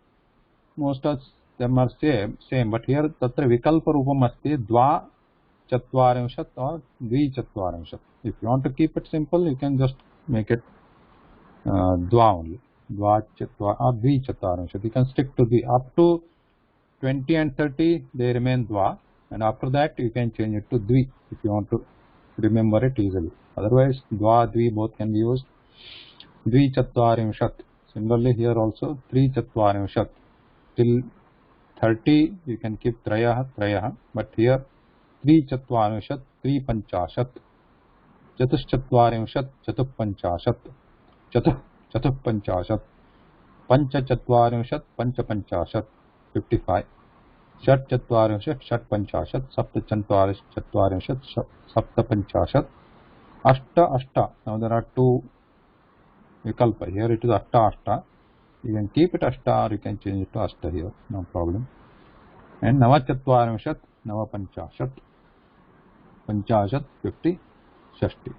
most of them are same, but here tatra vikalpa rupam asti dva chatvarimshat or dvi chatvarimshat. If you want to keep it simple, you can just make it dva only. Dva chatva or dvi chatvarimshat. You can stick to the up to 20 and 30 they remain dva, and after that you can change it to dvi if you want to remember it easily. Otherwise dva, dvi both can be used. Dvi chatvarimshat. Similarly here also 3 chatvarimshat. Till 30 you can keep trayah, but here 3 chatvarimshat, 3 panchashat. Chatus chatvarimshat, chatuh panchashat. Chatuh panchashat. Pancha chatvarimshat, pancha panchashat. 55. Shat chatvarimshat, shat panchashat. Sapta chatvarimshat, sapta panchashat. Ashta. Now there are two vikalpa. Here it is ashta. You can keep it ashta or you can change it to ashta here, no problem. And nava chatvarimshat, nava panchashat. Panchashat, 50, shashti.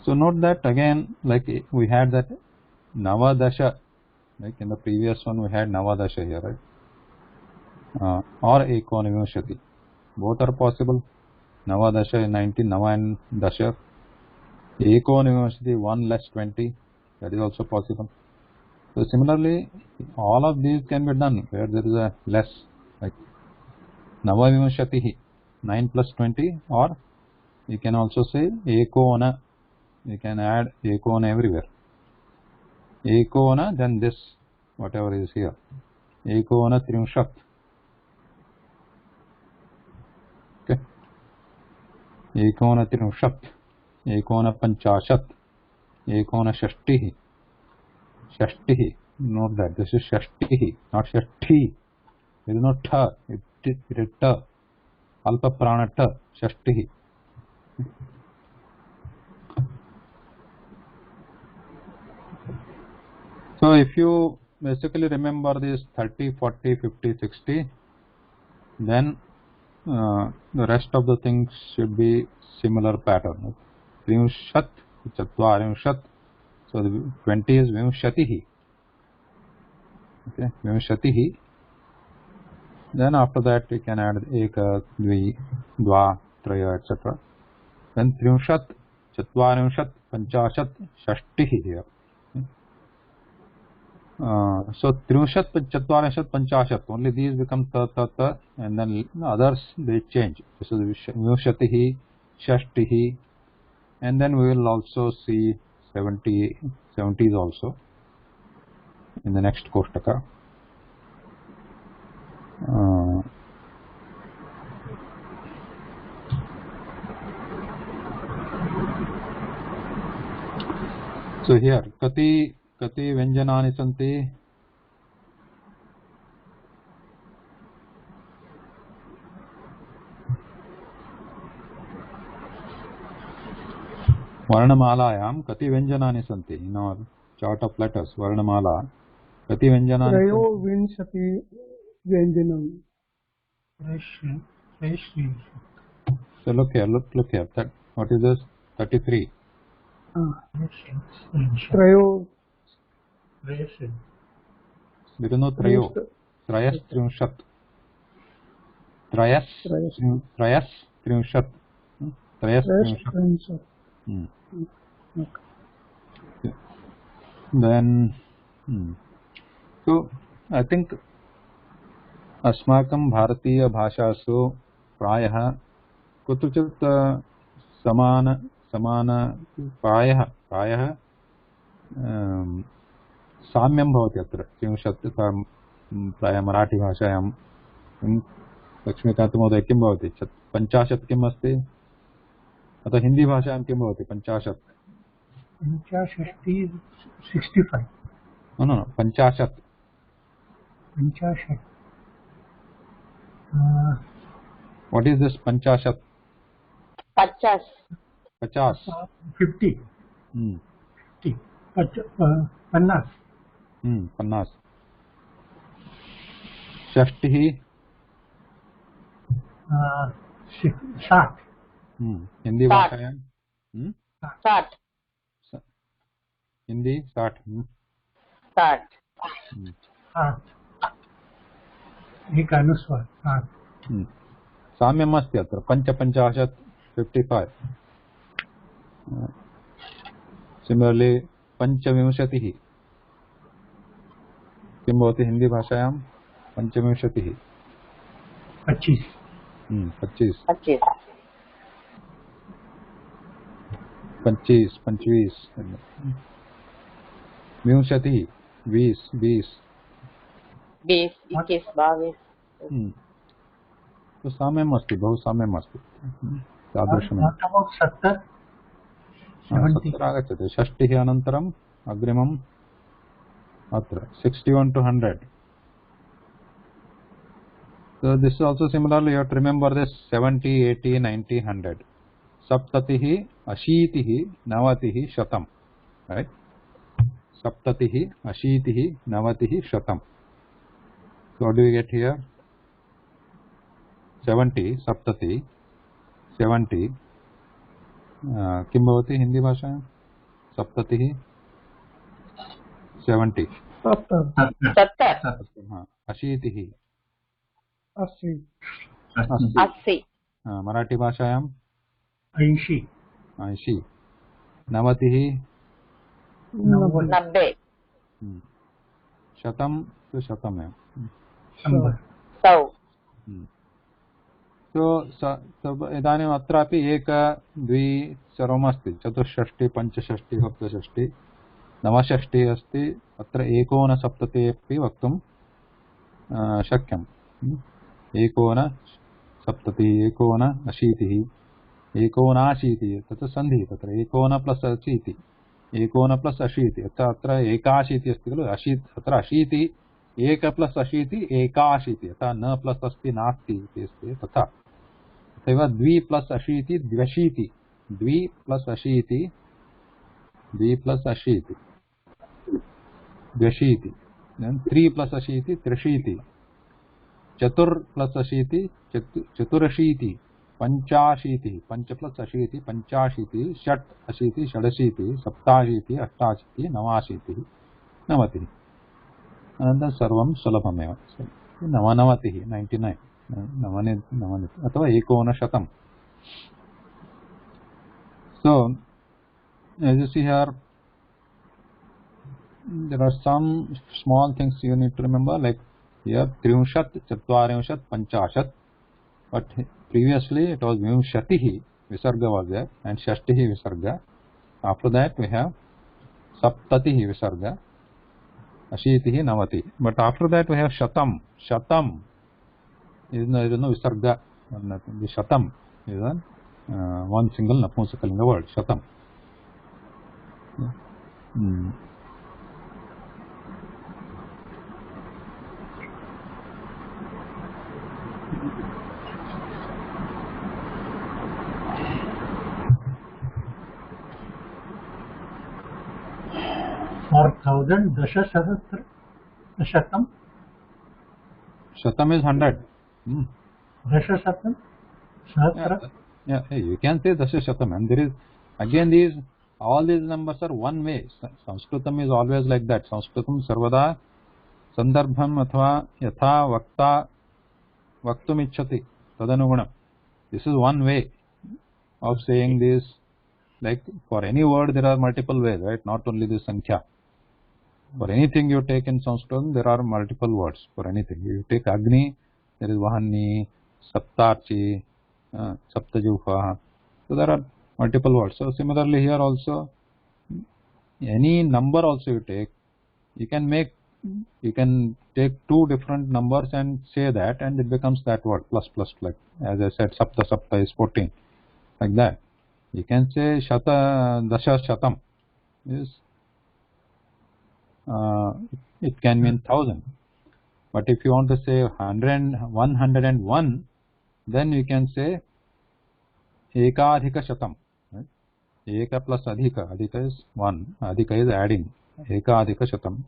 So note that again, like we had that navadasha, like in the previous one we had navadasha here, right? Or ekonivimshati. Both are possible. Navadasha 19, nava and dasha. Ekonivimshati 1 less 20, that is also possible. So similarly, all of these can be done where there is a less, like navavimshatihi 9 plus 20, or you can also say ekona. You can add ekona everywhere. Ekona, then this, whatever is here. Ekona trimshat. Okay. Ekona trimshat. Ekona panchashat. Ekona shashtihi. Shashtihi. Note that this is shashtihi, not shashti. There is no tha. It is ta. Alpa prana ta. Shashtihi. So if you basically remember this 30, 40, 50, 60, then the rest of the things should be similar pattern. Vimshat, chatvarimshat. So the 20 is vimshatihi. Okay, vimshatihi. Then after that we can add eka, dvi, dva, traya, etc. Then trimshat, chatvarimshat, panchashat, shashtihi here. So trimshat, chatvarimshat, panchashat. Only these become ta, and then others they change. This is vimshatihi, shashtihi, and then we will also see 70s also in the next Koshtaka. So here kati vyanjanani santi. वर्णमालायां कति व्यञ्जनानि सन्ति? In our chart of letters, वर्णमाला कति व्यञ्जनानि? त्रयोविंशति व्यञ्जनम्. So look here. That what is this? 33. त्रयो. There is no trayo. Trayas trinshat. Trayas trinshat. Then so I think अस्माकं भारतीय भाषासु प्रायः कुत्रचित् समान प्रायः साम्यं भवति अत्र 30 प्रायः मराठी भाषायां लक्ष्मीकान्त महोदय किं भवति 50 किम् अस्ति अतः हिंदी भाषायां किं भवति 50 65 no 50 what is this 50 50 50 50 षष्टिः 60 हिंदी भाषायां 60 हिंदी 60 एक अनुस्वार साम्यम् अस्ति अत्र 55 55 सिमिलर्ली 25 किं भवति हिंदी भाषायां 25 25 20 21 तो साम्यम् अस्ति बहु साम्यम् अस्ति तादृशम् 70 आगच्छति षष्टिः अनन्तरम् अग्रिमम् अत्र 61 to 100. So this is also similarly you have to remember this 70 80 90 100 सप्ततिः अशीतिः नवतिः शतम् right सप्ततिः अशीतिः नवतिः शतम्. So what do we get here 70 सप्तति 70 किं भवति हिंदी भाषायां सप्ततिः 70 अशीतिः 80 मराठी भाषायां 80 नवतिः 90 शतं तु शतमेव 100 तो इदानीम् अत्रापि 1 2 सर्वमस्ति चतुष्षष्टि पंचषष्टि सप्तषष्टि नवषष्टि अस्ति अत्र 69 अपि वक्तुं शक्यम् 69 69 79 तत् सन्धिः तत्र 19 प्लस् 80 19 प्लस् 80 अत्र 81 अस्ति खलु 80 अत्र 80 1 प्लस् 80 81 अतः न प्लस् अस्ति नास्ति इति अस्ति तथा तथैव 2 plus 80 द्व्यशीति 2 plus 80 2 plus 80 द्व्यशीति 3 plus 80 त्रिशीति 4 plus 80 चतुरशीति 85 5 plus 80 85 षट् 80 षडशीति 87 88 89 90 अनन्तरं सर्वं सुलभमेव 99 99 अथवा 1900. So as you see here there are some small things you need to remember like here 30 40 50 but previously it was vimshatihi Visarga was there, and Shashtihi Visarga. After that we have Saptatihi Visarga, Ashitihi Navati. But after that we have Shatam. Shatam is no Visarga. The Shatam is one single Napumsakalinga word, Shatam. For 1000, Dasha Shatam. Shatam is 100. Dasha Shatam. Sahasra. Yeah, you can say Dasha Shatam, and there is again these all these numbers are one way. Sanskritam is always like that. Sanskritam sarvada sandarbham athva yatha vakta vaktum ichchati tadanugunam. This is one way of saying this. Like for any word there are multiple ways, right? Not only the sankhya. For anything you take in Sanskrit, there are multiple words for anything. You take Agni, there is Vahanni, Saptarchi, Saptajuha. So there are multiple words. So similarly here also, any number also you take, you can take two different numbers and say that, and it becomes that word plus. Like as I said, Sapta is 14, like that. You can say Shata Dasha Shatam is. It can mean 1000, but if you want to say 101, then you can say Ekadhika Shatam. Right? Eka plus Adhika. Adhika is 1. Adhika is adding. Ekadhika Shatam.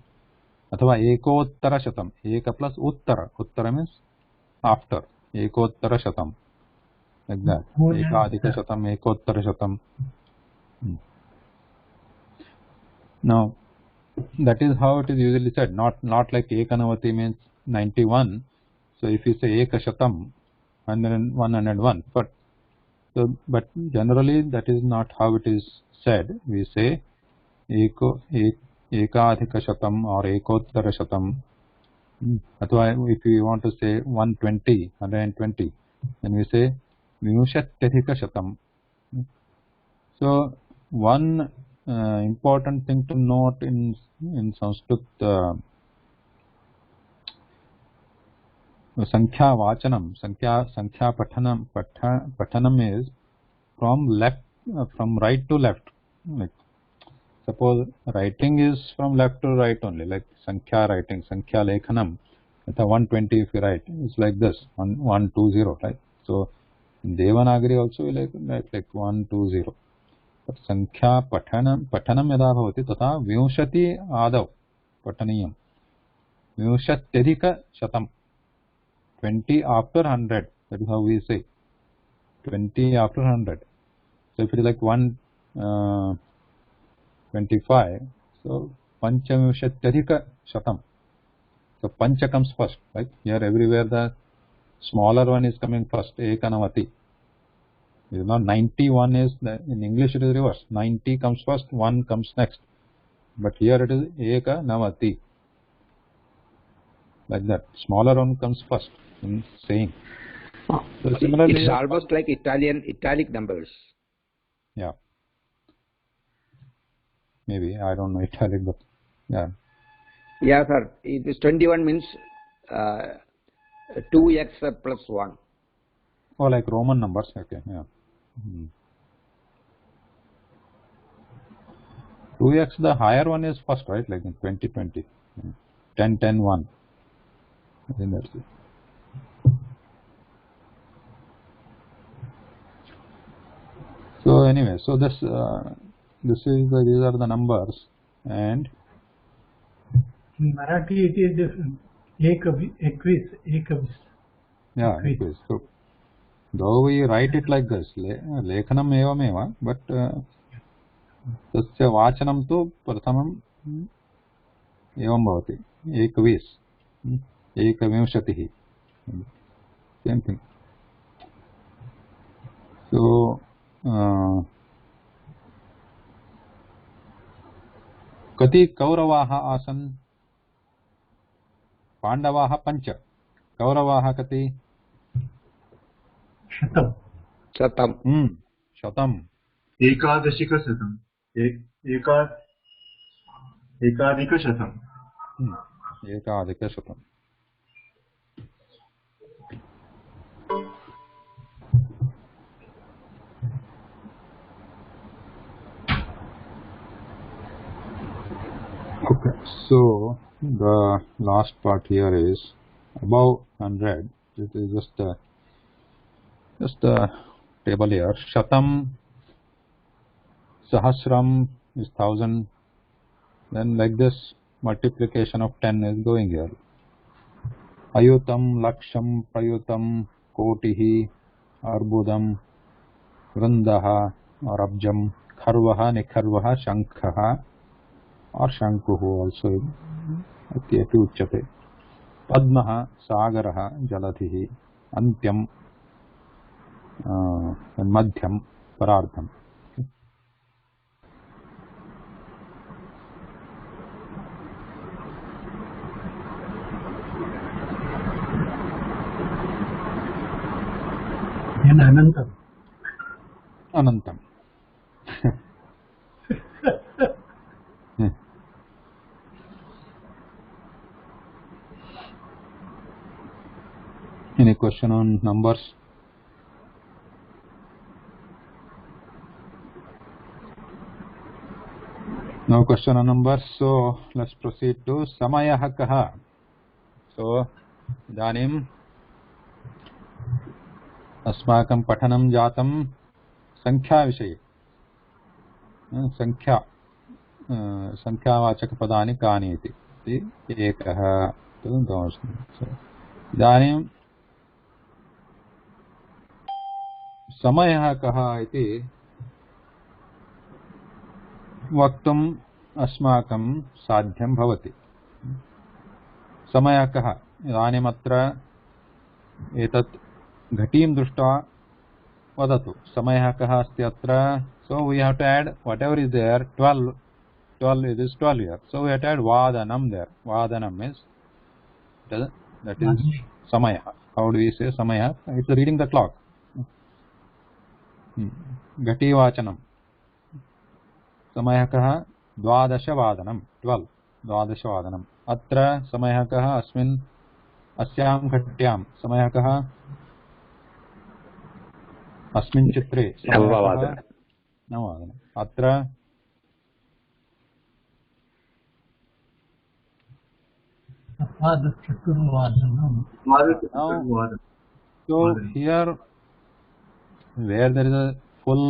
Athava Ekottara Shatam. Eka plus Uttara. Uttara means after. Ekottara Shatam. Like that. Ekadhika Shatam, Ekottara Shatam. Now, that is how it is usually said, not like Ekanavati means 91. So if you say Eka Shatam, 101, but generally that is not how it is said. We say Ekadhika Shatam or Ekottara Shatam. If you want to say 120, then we say Vimshatyadhika Shatam. So one important thing to note in Sanskrit Sankhya Vachanam, Sankhya Pathanam is from right to left. Like suppose writing is from left to right only, like Sankhya writing, Sankhya Lekhanam. At 120 if you write, it's like this, 120, right? So in Devanagari also we like 120. But Sankhya Pathanam yada bhavati tatha Vimshati Adav Pataniyam. Vimshatyadhika Shatam. 20 after 100. That is how we say. 20 after 100. So if it is like 125, so Panchavimshatyadhika Shatam. So Pancha comes first, right? Here everywhere the smaller one is coming first, Ekanavati. It is not 91 is, in English it is reverse. 90 comes first, 1 comes next. But here it is Ekanavati. Like that. Smaller one comes first in saying. So similarly, it's almost like italic numbers. Yeah. Maybe, I don't know italic, but yeah. Yeah, sir. It is 21 means 2x plus 1. Oh, like Roman numbers. Okay, yeah. 2x, the higher one is first, right? Like in 2020. 10, 10, 1. I think that's it. So anyway, so these are the numbers, and in Marathi it is different. Ekvis. Yeah, ekvis. So though we write it like this, lekhanam evameva, but tasya vachanam tu prathamam evam bhavati. Ekvis. Ekavimshatihi. Same thing. So kati kauravaha asan? Pandavaha pancha. Kauravaha kati? Shatam. शतम् एकादशिकशतम् एकाधिकशतम् एकाधिकशतम् Okay, so the last part here is above 100. It is just a table here. Shatam, Sahasram is 1000. Then like this multiplication of 10 is going here. Ayutam, Laksham, Prayutam, Kotihi, Arbudam, Vrindaha or Abjam, Kharvaha, Nikharvaha, Shankhaha or Shankuhu also Atyapi Uchyate. Padmaha, Sagaraha, Jaladhihi, Antyam, and Madhyam, Parardham. And Anantam. Anantam. Any question on numbers? No question on numbers, so let's proceed to Samayah Kaha. So, idanim अस्माकं पठनं जातं संख्या विषये संख्यावाचकपदानि कानि इति एकः इदानीं समयः कः इति वक्तुम् अस्माकं साध्यं भवति समयः कः इदानीमत्र एतत् घटीं दृष्ट्वा वदतु समयः कः अस्ति अत्र so we have to add whatever is there 12 it is 12 here so we have to add vadanam there vadanam is that is samaya how do we say samaya it's reading the clock घटी वाचनम समयः कः 12 वादनम 12 वादनम अत्र समयः कः अस्मिन् अस्यां घट्यां समयः कः अस्मिन् चित्रे नववादनम् अत्र so here where there is a full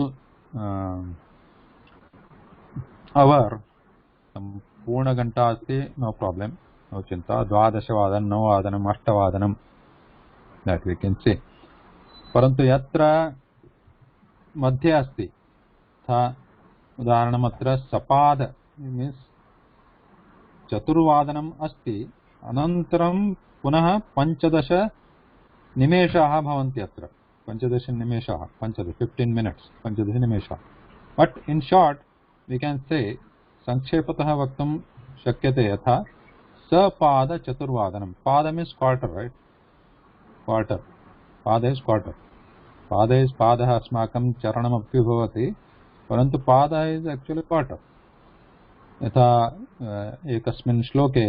hour पूर्णघण्टा अस्ति no problem no चिन्ता 12 वादनं 9 वादनं 8 वादनं that we can say परन्तु यत्र मध्ये अस्ति तथा उदाहरणम् अत्र सपाद मीन्स् चतुर्वादनम् अस्ति अनन्तरं पुनः 15 निमेषाः भवन्ति अत्र 15 निमेषाः 15 minutes 15 निमेषाः but in short we can say संक्षेपतः वक्तुं शक्यते यथा सपाद चतुर्वादनं पाद मीन्स् क्वार्टर राइट क्वार्टर पाद इज क्वार्टर पाद इज पादः अस्माकं चरणमपि भवति परन्तु पादः इज एक्चुअली क्वार्टर यथा एकस्मिन् श्लोके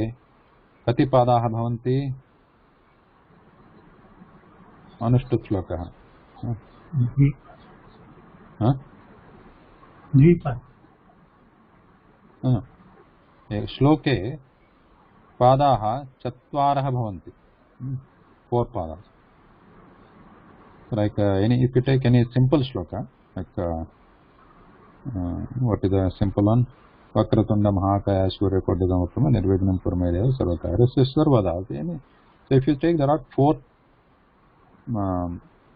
कति पादाः भवन्ति अनुष्टुप् श्लोकः श्लोके पादाः 4 भवन्ति 4 पादाः like if you take any simple shloka like what is the simple one Vakratunda Mahakaya Surya Koddagamapama Nirvignam Purmedeva Sarvakaya Sarvada so if you take there are 4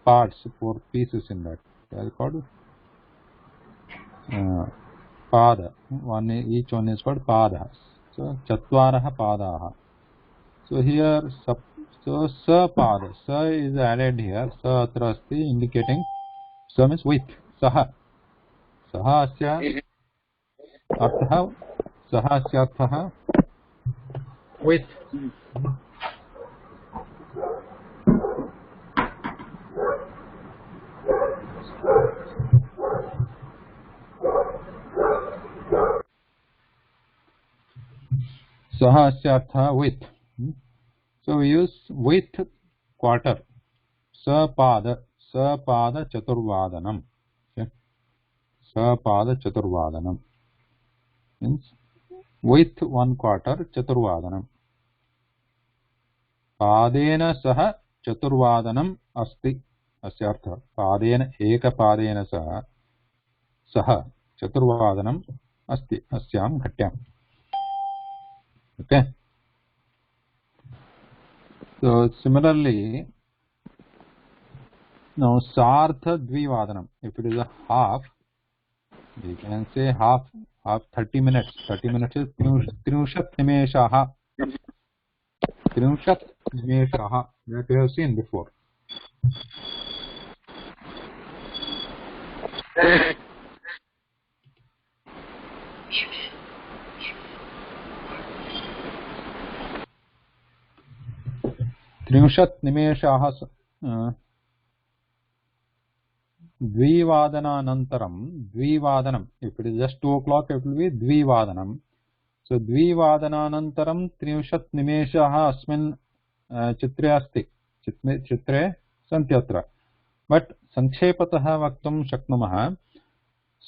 parts 4 pieces in that they are called pada each one is called pada so 4 padaah so here so sa pada sa is added here sa atra asti indicating sa means with saha asya arthah saha asya arthah with Saha asya artha with. So we use with quarter. Sapada chaturvadanam. Okay. Sapada chaturvadanam means with 1 quarter chaturvadanam. Padena saha chaturvadanam asti. Asya artha. Padena ekapadena saha chaturvadanam asti asyam ghatyam. Okay. So similarly, now sartha dvivadanam. If it is a half, we can say half 30 minutes. 30 minutes is trinushat nimeshaha. Trinushat nimeshaha. That we have seen before. Trinushat nimeshaha Dvivadananantaram. Dvivadanam. If it is just 2 o'clock, it will be Dvivadanam. So Dvivadananantaram Trinushat nimeshaha asmin chitre asti. Chitre santyatra. But sankhepatah vaktum shaknumah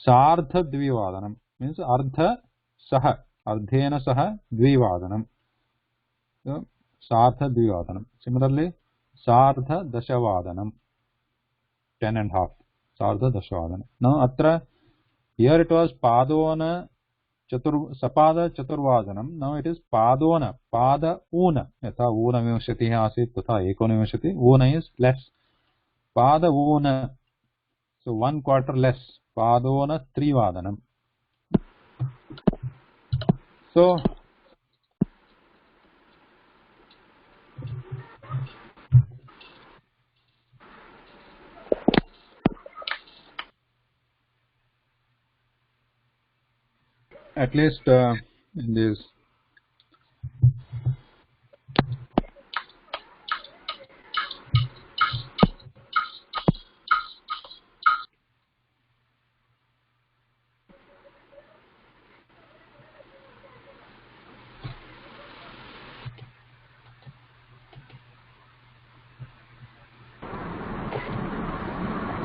Sardha Dvivadanam means Ardha Saha. Ardhena Saha Dvivadanam. So Sardha Dvivadanam. Similarly, Sardha Dashavadanam. 10 and half. Sardha Dashavadanam. Now, atra here it was Padona Sapada Chaturvadanam. Now it is Padona. Pada Una. Yatha Una Vimshati asit tatha Ekona Vimshati. Una is less. Pada Una. So 1 quarter less. Padona Trivadanam. So at least in this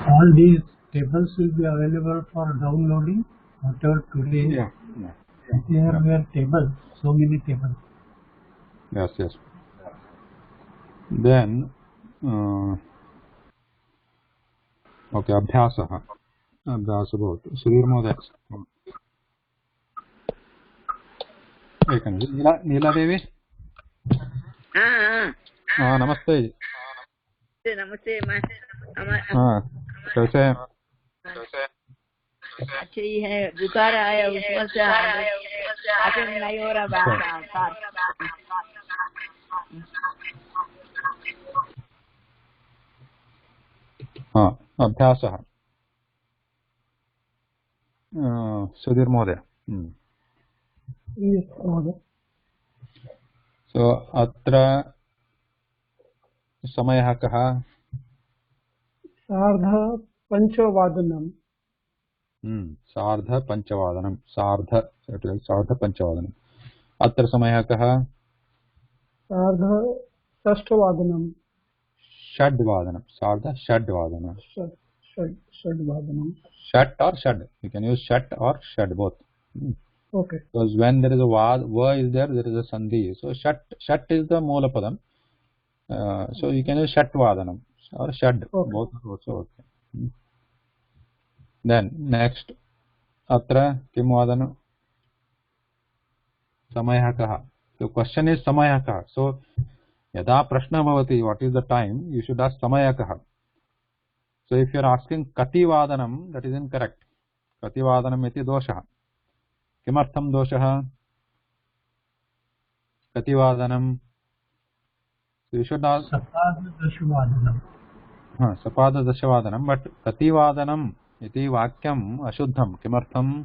All these tables will be available for downloading. Whatever today there were tables, so many tables. Yes. Then okay, Abhyasah about Sudhir Modak. Neela Devi. Namaste. नमस्ते कैसे अच्छे ही है बुखार आया उसमें से attend नहीं हो रहा बात हाँ अभ्यासः सुधीर महोदय सो अत्र समयः कः सार्धपञ्चवादनम् सार्धपञ्चवादनं सार्धपञ्चवादनम् अत्र समयः कः सार्धषष्ठवादनं षड्वादनं सार्धषड्वादनं षड्वादनं षट् or shad, you can use shat or shad both. Okay, because when there is a va is there is a sandhi, so shat is the moola padam, so you can use shatvadanam or shad. Okay. Both are also okay. Then next atra kim vadana samayah kaha. So question is samayah kaha. So yada prashna bhavati, what is the time, you should ask samayah kaha. So if you are asking kati vadanam, that is incorrect. Kati vadanam iti doshah. Kimartham doshah? Kati vadanam. So you should ask Sapada dashavadanam. Sapada dashavadanam, but kati vadanam iti vakyam ashuddham. Kimartham?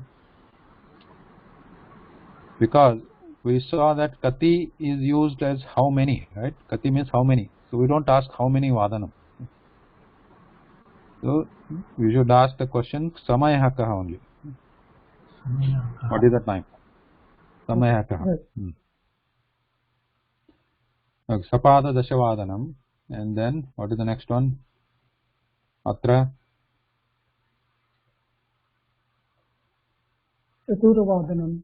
Because we saw that kati is used as how many, right? Kati means how many. So we don't ask how many vadanam. So we should ask the question samayah kaha only. What is the time? Samayah kaha. सपाददशवादनम् and then what is the next one? Atra Chaturvadanam.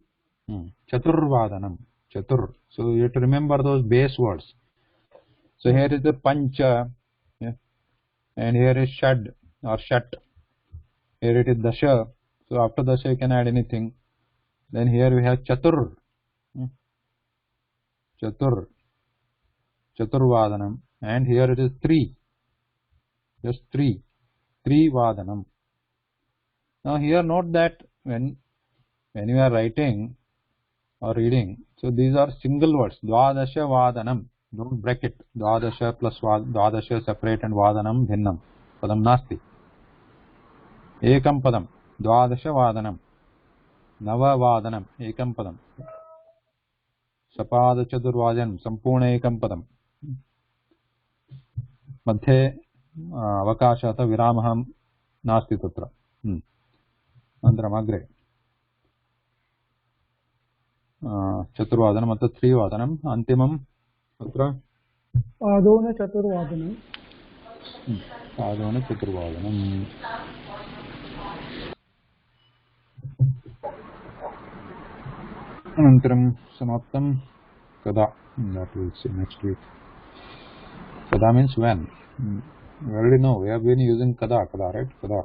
Chaturvadanam. Chatur. So you have to remember those base words. So here is the Pancha, yeah, and here is Shad or Shat. Here it is Dasha. So after Dasha you can add anything. Then here we have Chatur. Chatur. Chaturvadanam. And here it is 3. Just 3. 3 Vadanam. Now here note that when you are writing or reading, so these are single words. Dvadasha Vadanam. Don't break it. Dvadasha plus Dvadasha separate and Vadanam bhinnam. Padam nasti. Ekam padam. Dvadasha Vadanam. Nava Vadanam. Ekam padam. Sapada Chaturvadanam. Sampurna Ekam padam. Madhye avakashata viramaham nasti tatra. Andram agre. Chaturvadanam atta 3 vadanam. Antimam tatra Adona Chaturvadanam. Adona Chaturvadanam. Anantaram samaptam kada. That we'll see next week. Kada means when. We already know. We have been using kada, right? Kada.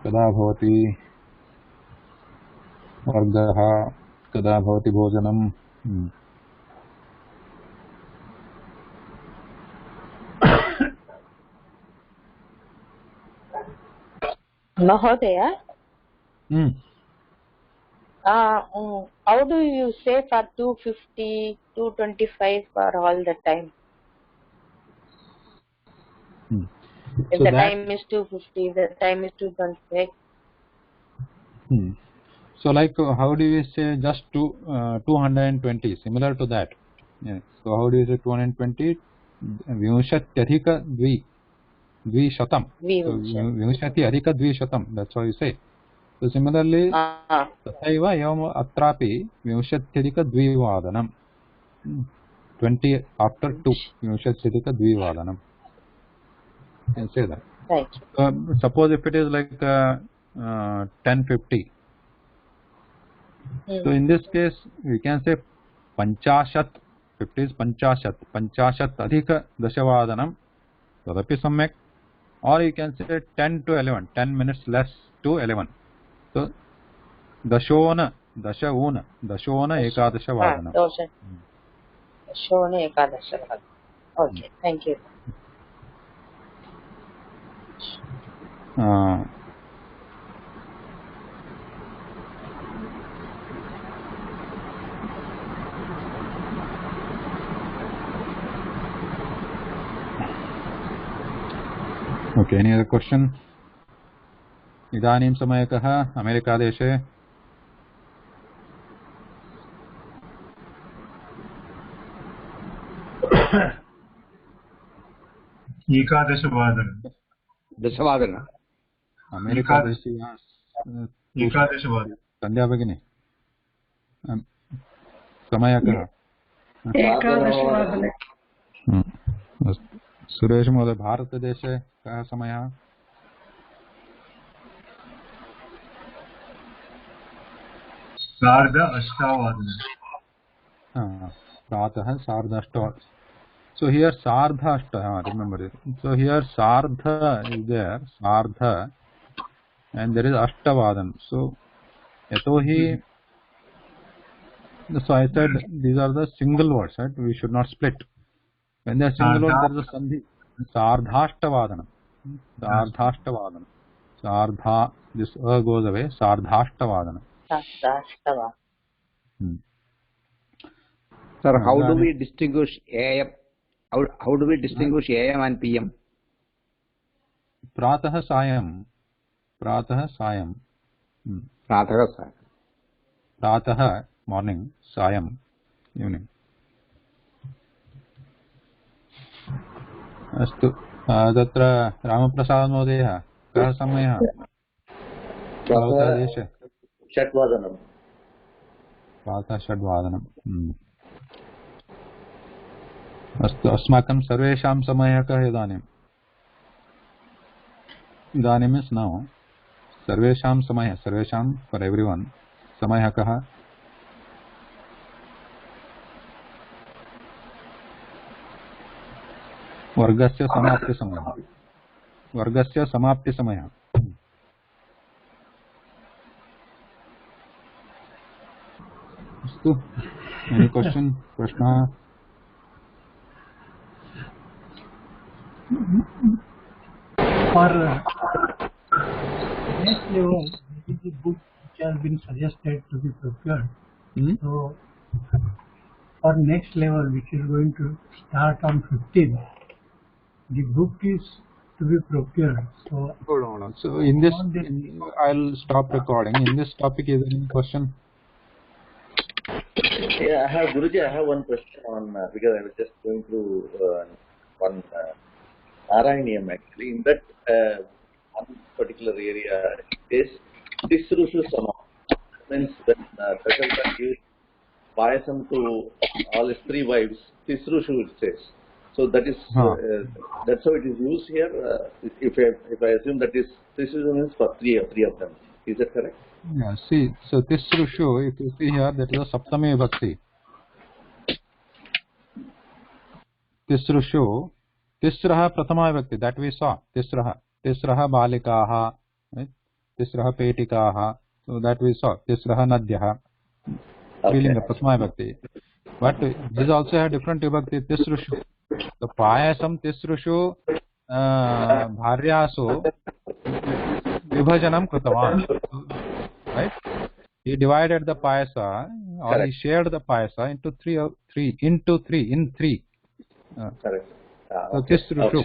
Kada bhavati vargaha. Kada bhavati bhojanam. Mahodaya, how do you say for 250, 225 for all the time? If So the that, time is 250, the time is 225. So like how do you say just 220? Similar to that. Yeah. So how do you say 220? Vinshatyadhika dvishatam. Vinshatyadhika dvishatam. That's how you say. So similarly, tathaiva evam atrapi vinshatyadhika dvivadanam. 20 after 2. Vinshatyadhika dvivadanam. You can say that. Right. Suppose if it is like 1050. So in this case, we can say panchashat. 50 is panchashat. Panchashat adhika dashavadanam. Tadapi samyak. Or you can say 10 to 11. 10 minutes less to 11. So dashona ekadasha vadanam. Dashona ekadasha vadanam. Okay, thank you. Okay, any other question? Idanim samayakah America deshe Dashavadanam. America deshe Ekadashavadanam. Sandhya Bhagini samayakah Ekadashavadanam. Suresh Mode Bharat deshe kah samaya Sardha Ashtavadanam. Pratah Sardha Ashtavadanam. So here Sardha Ashta, remember it. So here Sardha is there, Sardha, and there is Ashtavadanam. So Yatohi, so I said these are the single words, right? We should not split. When they are single words, there is a sandhi. Sardhashtavadanam. Sardhashtavadanam. Sardha, this goes away. Sardhashtavadanam. Sardhashtavadanam. Sir, how do we distinguish AM? How do we distinguish AM and PM? Pratah Sayam. Pratah Sayam. Pratah Sayam. Pratah morning, Sayam evening. अस्तु तत्र रामप्रसाद महोदयः कः समयः भवतः देशे? 6 वादनम्. प्रातः 6 वादनम्. अस्तु अस्माकं सर्वेषां समयः कः इदानीम् इदानीं मीन्स् नौ सर्वेषां समयः सर्वेषां फॉर एवरीवन समयः कः वर्गस्य समाप्तिसमयः वर्गस्य समाप्तिसमयः अस्तु एनी क्वेश्चन प्रश्नः For next level, this is the book which has been suggested to be procured. So, for next level, which is going to start on 15th, the book is to be procured. So, hold on. So, in this, I'll stop recording. In this topic, is there any question? Yeah, Guruji, I have one question on because I was just going through one Narayaniam actually. In that one particular area, it is Tisrushu Sama. Means when Dasharatha gives Payasam to all his 3 wives, Tisrushu it says. So that is that's how it is used here. If I assume that is Tisrushu means for 3 of them. Is that correct? Yeah, see, so Tisrushu, if you see here, that is a Saptami Vibhakti. Tisrushu, Tisraha Prathama Vibhakti, that we saw. Tisraha Balikaha, right? Tisraha Petikaha, so that we saw. Tisraha Nadyaha, Trilinga Prathama Vibhakti. But this also have different Vibhakti, Tisrushu. So Payasam Tisrushu Bharyasu Vibhajanam Kritavan. Right? He divided the payasa, or he shared the payasa into three. Correct. So Tisrushu.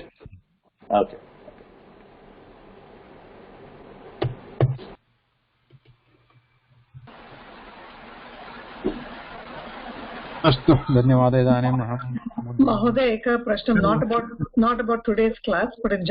Okay. अस्तु धन्यवादः इदानीम् अहं महोदय एकः प्रश्नः not about today's class but in